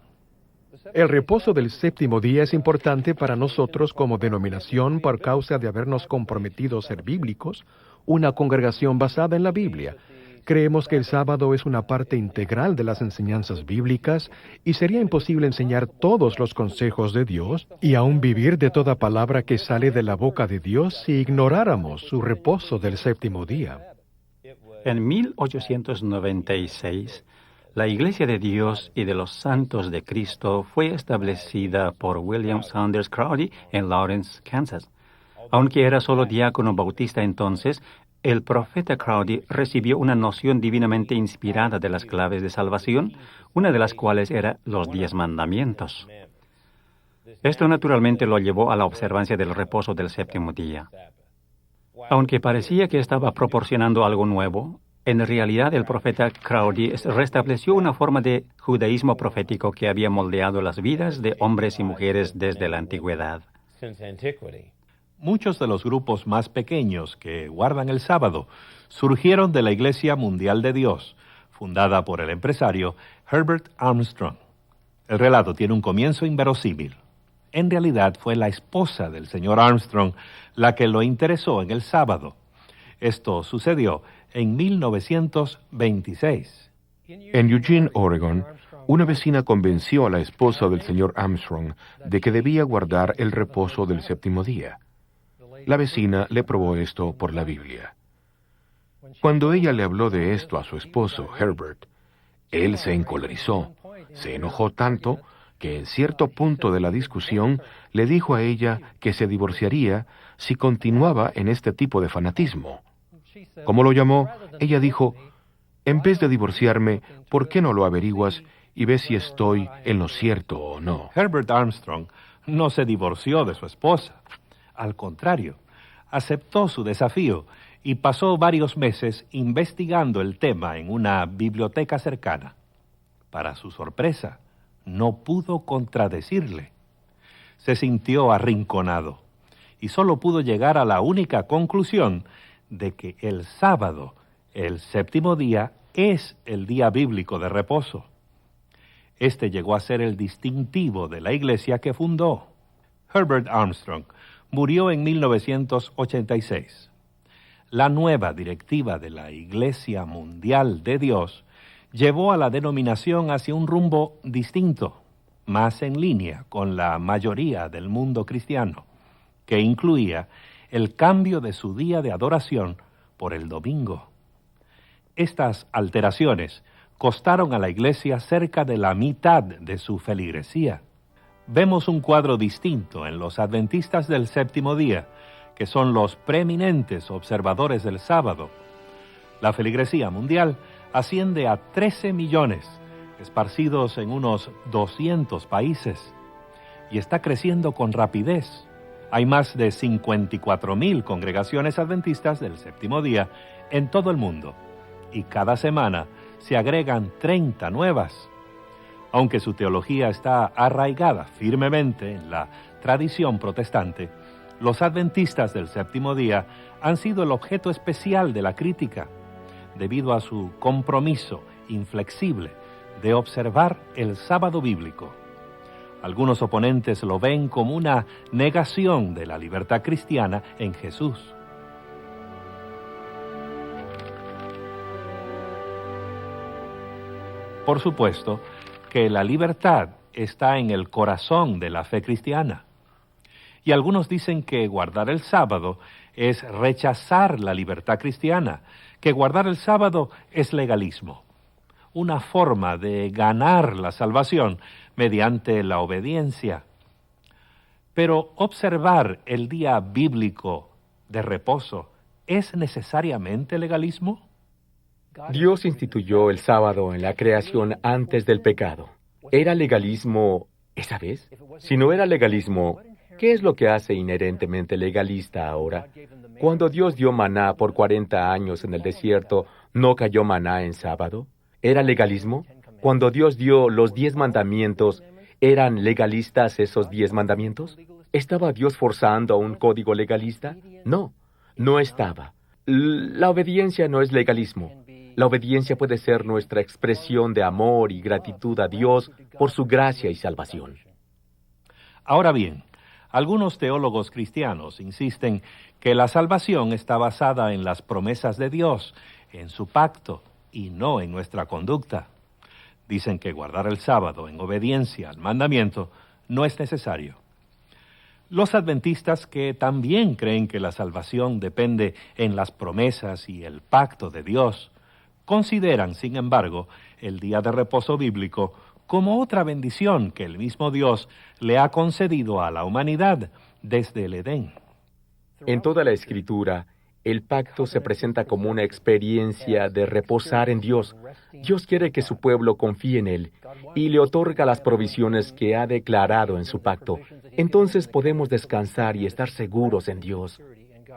El reposo del séptimo día es importante para nosotros como denominación por causa de habernos comprometido a ser bíblicos, una congregación basada en la Biblia. Creemos que el sábado es una parte integral de las enseñanzas bíblicas y sería imposible enseñar todos los consejos de Dios y aún vivir de toda palabra que sale de la boca de Dios si ignoráramos su reposo del séptimo día. En 1896, la Iglesia de Dios y de los Santos de Cristo fue establecida por William Saunders Crowdy en Lawrence, Kansas. Aunque era solo diácono bautista entonces, el profeta Crowdy recibió una noción divinamente inspirada de las claves de salvación, una de las cuales era los 10 mandamientos. Esto naturalmente lo llevó a la observancia del reposo del séptimo día. Aunque parecía que estaba proporcionando algo nuevo, en realidad el profeta Crowdy restableció una forma de judaísmo profético que había moldeado las vidas de hombres y mujeres desde la antigüedad. Muchos de los grupos más pequeños que guardan el sábado surgieron de la Iglesia Mundial de Dios, fundada por el empresario Herbert Armstrong. El relato tiene un comienzo inverosímil. En realidad fue la esposa del señor Armstrong la que lo interesó en el sábado. Esto sucedió en 1926. En Eugene, Oregon, una vecina convenció a la esposa del señor Armstrong de que debía guardar el reposo del séptimo día. La vecina le probó esto por la Biblia. Cuando ella le habló de esto a su esposo, Herbert, él se encolerizó, se enojó tanto que en cierto punto de la discusión le dijo a ella que se divorciaría si continuaba en este tipo de fanatismo. Como lo llamó, ella dijo, en vez de divorciarme, ¿por qué no lo averiguas y ves si estoy en lo cierto o no? Herbert Armstrong no se divorció de su esposa. Al contrario, aceptó su desafío y pasó varios meses investigando el tema en una biblioteca cercana. Para su sorpresa, no pudo contradecirle. Se sintió arrinconado y solo pudo llegar a la única conclusión de que el sábado, el séptimo día, es el día bíblico de reposo. Este llegó a ser el distintivo de la iglesia que fundó. Herbert Armstrong murió en 1986. La nueva directiva de la Iglesia Mundial de Dios llevó a la denominación hacia un rumbo distinto, más en línea con la mayoría del mundo cristiano, que incluía el cambio de su día de adoración por el domingo. Estas alteraciones costaron a la Iglesia cerca de la mitad de su feligresía. Vemos un cuadro distinto en los adventistas del séptimo día, que son los preeminentes observadores del sábado. La feligresía mundial asciende a 13 millones, esparcidos en unos 200 países, y está creciendo con rapidez. Hay más de 54,000 congregaciones adventistas del séptimo día en todo el mundo, y cada semana se agregan 30 nuevas. Aunque su teología está arraigada firmemente en la tradición protestante, los adventistas del séptimo día han sido el objeto especial de la crítica, debido a su compromiso inflexible de observar el sábado bíblico. Algunos oponentes lo ven como una negación de la libertad cristiana en Jesús. Por supuesto que la libertad está en el corazón de la fe cristiana. Y algunos dicen que guardar el sábado es rechazar la libertad cristiana, que guardar el sábado es legalismo, una forma de ganar la salvación mediante la obediencia. Pero observar el día bíblico de reposo, ¿es necesariamente legalismo? Dios instituyó el sábado en la creación antes del pecado. ¿Era legalismo esa vez? Si no era legalismo, ¿qué es lo que hace inherentemente legalista ahora? Cuando Dios dio maná por 40 años en el desierto, ¿no cayó maná en sábado? ¿Era legalismo? Cuando Dios dio los 10 mandamientos, ¿eran legalistas esos 10 mandamientos? ¿Estaba Dios forzando a un código legalista? No, no estaba. La obediencia no es legalismo. La obediencia puede ser nuestra expresión de amor y gratitud a Dios por su gracia y salvación. Ahora bien, algunos teólogos cristianos insisten que la salvación está basada en las promesas de Dios, en su pacto, y no en nuestra conducta. Dicen que guardar el sábado en obediencia al mandamiento no es necesario. Los adventistas, que también creen que la salvación depende en las promesas y el pacto de Dios, consideran, sin embargo, el día de reposo bíblico como otra bendición que el mismo Dios le ha concedido a la humanidad desde el Edén. En toda la Escritura, el pacto se presenta como una experiencia de reposar en Dios. Dios quiere que su pueblo confíe en Él y le otorga las provisiones que ha declarado en su pacto. Entonces podemos descansar y estar seguros en Dios.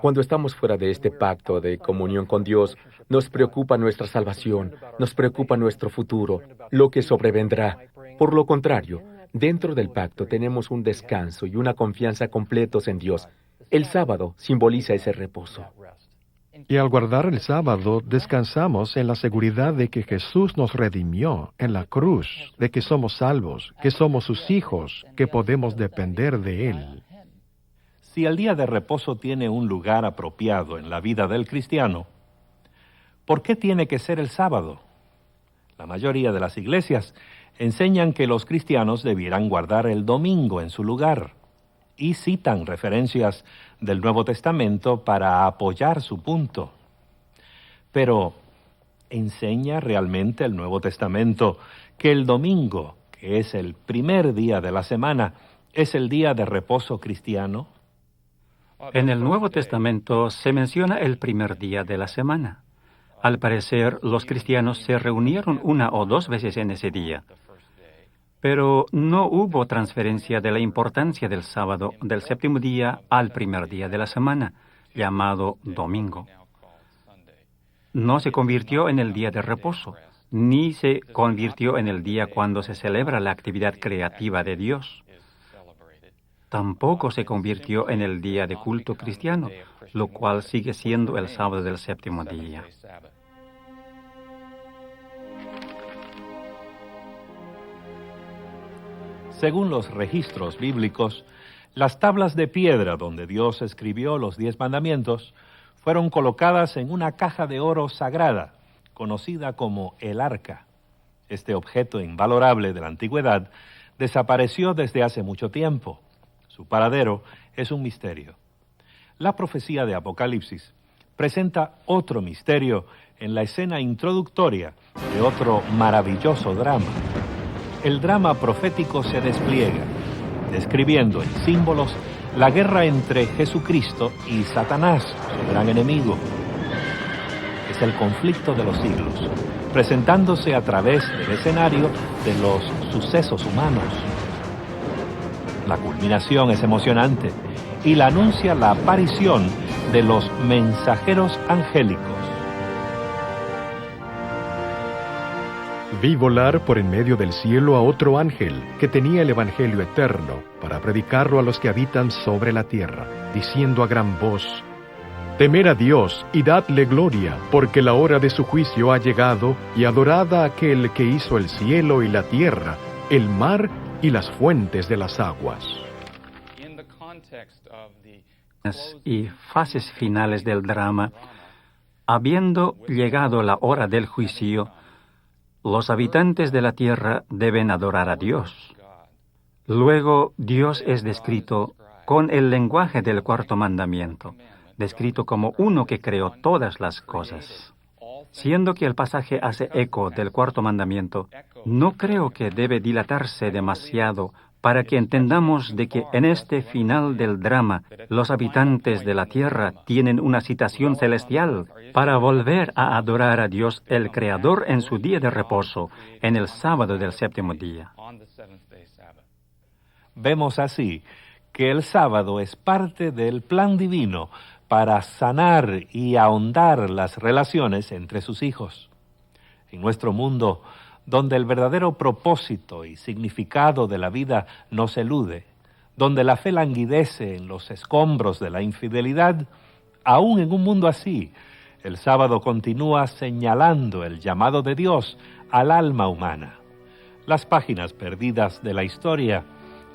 Cuando estamos fuera de este pacto de comunión con Dios, nos preocupa nuestra salvación, nos preocupa nuestro futuro, lo que sobrevendrá. Por lo contrario, dentro del pacto tenemos un descanso y una confianza completos en Dios. El sábado simboliza ese reposo. Y al guardar el sábado, descansamos en la seguridad de que Jesús nos redimió en la cruz, de que somos salvos, que somos sus hijos, que podemos depender de Él. Si el día de reposo tiene un lugar apropiado en la vida del cristiano, ¿por qué tiene que ser el sábado? La mayoría de las iglesias enseñan que los cristianos debieran guardar el domingo en su lugar y citan referencias del Nuevo Testamento para apoyar su punto. Pero, ¿enseña realmente el Nuevo Testamento que el domingo, que es el primer día de la semana, es el día de reposo cristiano? En el Nuevo Testamento se menciona el primer día de la semana. Al parecer, los cristianos se reunieron 1 o 2 veces en ese día. Pero no hubo transferencia de la importancia del sábado del séptimo día al primer día de la semana, llamado domingo. No se convirtió en el día de reposo, ni se convirtió en el día cuando se celebra la actividad creativa de Dios. Tampoco se convirtió en el día de culto cristiano, lo cual sigue siendo el sábado del séptimo día. Según los registros bíblicos, las tablas de piedra donde Dios escribió los 10 mandamientos fueron colocadas en una caja de oro sagrada, conocida como el arca. Este objeto invalorable de la antigüedad desapareció desde hace mucho tiempo. Su paradero es un misterio. La profecía de Apocalipsis presenta otro misterio en la escena introductoria de otro maravilloso drama. El drama profético se despliega, describiendo en símbolos la guerra entre Jesucristo y Satanás, su gran enemigo. Es el conflicto de los siglos, presentándose a través del escenario de los sucesos humanos. La culminación es emocionante y la anuncia la aparición de los mensajeros angélicos. Vi volar por en medio del cielo a otro ángel que tenía el Evangelio eterno para predicarlo a los que habitan sobre la tierra, diciendo a gran voz: Temed a Dios y dadle gloria, porque la hora de su juicio ha llegado, y adorad a aquel que hizo el cielo y la tierra, el mar y las fuentes de las aguas. Y fases finales del drama, habiendo llegado la hora del juicio, los habitantes de la tierra deben adorar a Dios. Luego, Dios es descrito con el lenguaje del cuarto mandamiento, descrito como uno que creó todas las cosas. Siendo que el pasaje hace eco del cuarto mandamiento, no creo que debe dilatarse demasiado para que entendamos de que en este final del drama, los habitantes de la tierra tienen una citación celestial para volver a adorar a Dios el Creador en su día de reposo, en el sábado del séptimo día. Vemos así que el sábado es parte del plan divino para sanar y ahondar las relaciones entre sus hijos. En nuestro mundo, donde el verdadero propósito y significado de la vida nos elude, donde la fe languidece en los escombros de la infidelidad, aún en un mundo así, el sábado continúa señalando el llamado de Dios al alma humana. Las páginas perdidas de la historia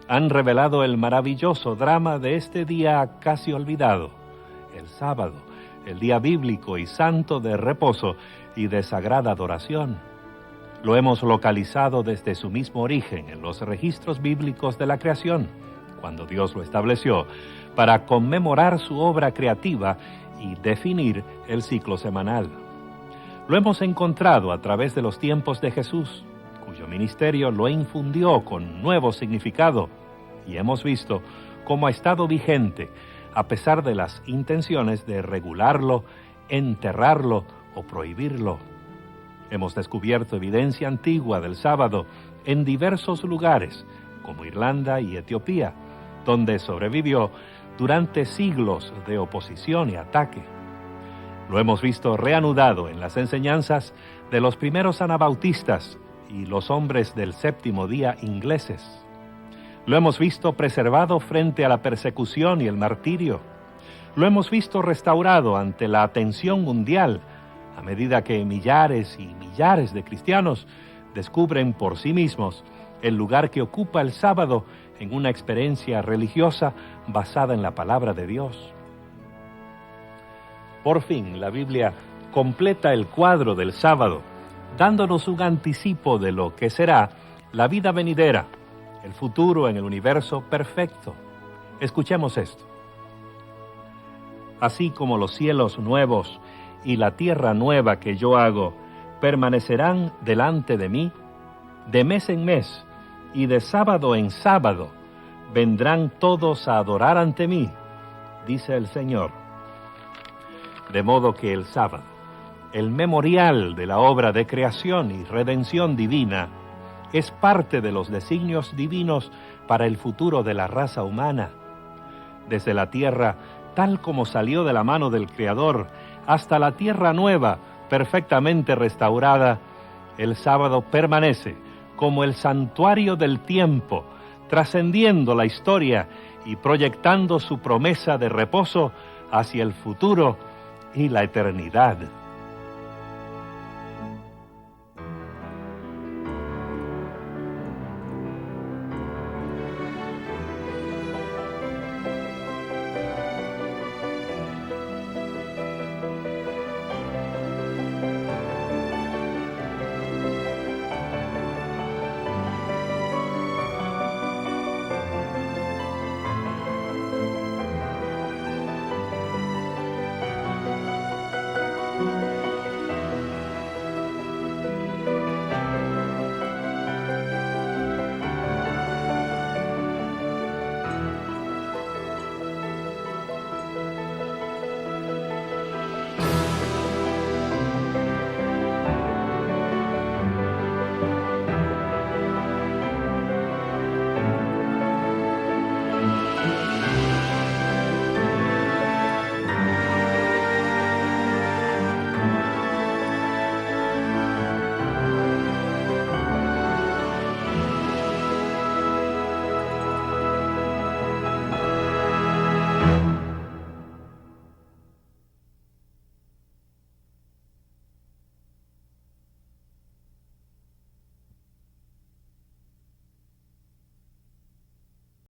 han revelado el maravilloso drama de este día casi olvidado, el sábado, el día bíblico y santo de reposo y de sagrada adoración. Lo hemos localizado desde su mismo origen en los registros bíblicos de la creación, cuando Dios lo estableció para conmemorar su obra creativa y definir el ciclo semanal. Lo hemos encontrado a través de los tiempos de Jesús, cuyo ministerio lo infundió con nuevo significado, y hemos visto cómo ha estado vigente a pesar de las intenciones de regularlo, enterrarlo o prohibirlo. Hemos descubierto evidencia antigua del sábado en diversos lugares, como Irlanda y Etiopía, donde sobrevivió durante siglos de oposición y ataque. Lo hemos visto reanudado en las enseñanzas de los primeros anabautistas y los hombres del séptimo día ingleses. Lo hemos visto preservado frente a la persecución y el martirio. Lo hemos visto restaurado ante la atención mundial a medida que millares y millares de cristianos descubren por sí mismos el lugar que ocupa el sábado en una experiencia religiosa basada en la palabra de Dios. Por fin, la Biblia completa el cuadro del sábado, dándonos un anticipo de lo que será la vida venidera, el futuro en el universo perfecto. Escuchemos esto. Así como los cielos nuevos y la tierra nueva que yo hago permanecerán delante de mí, de mes en mes y de sábado en sábado vendrán todos a adorar ante mí, dice el Señor. De modo que el sábado, el memorial de la obra de creación y redención divina, es parte de los designios divinos para el futuro de la raza humana. Desde la tierra, tal como salió de la mano del Creador, hasta la tierra nueva, perfectamente restaurada, el sábado permanece como el santuario del tiempo, trascendiendo la historia y proyectando su promesa de reposo hacia el futuro y la eternidad.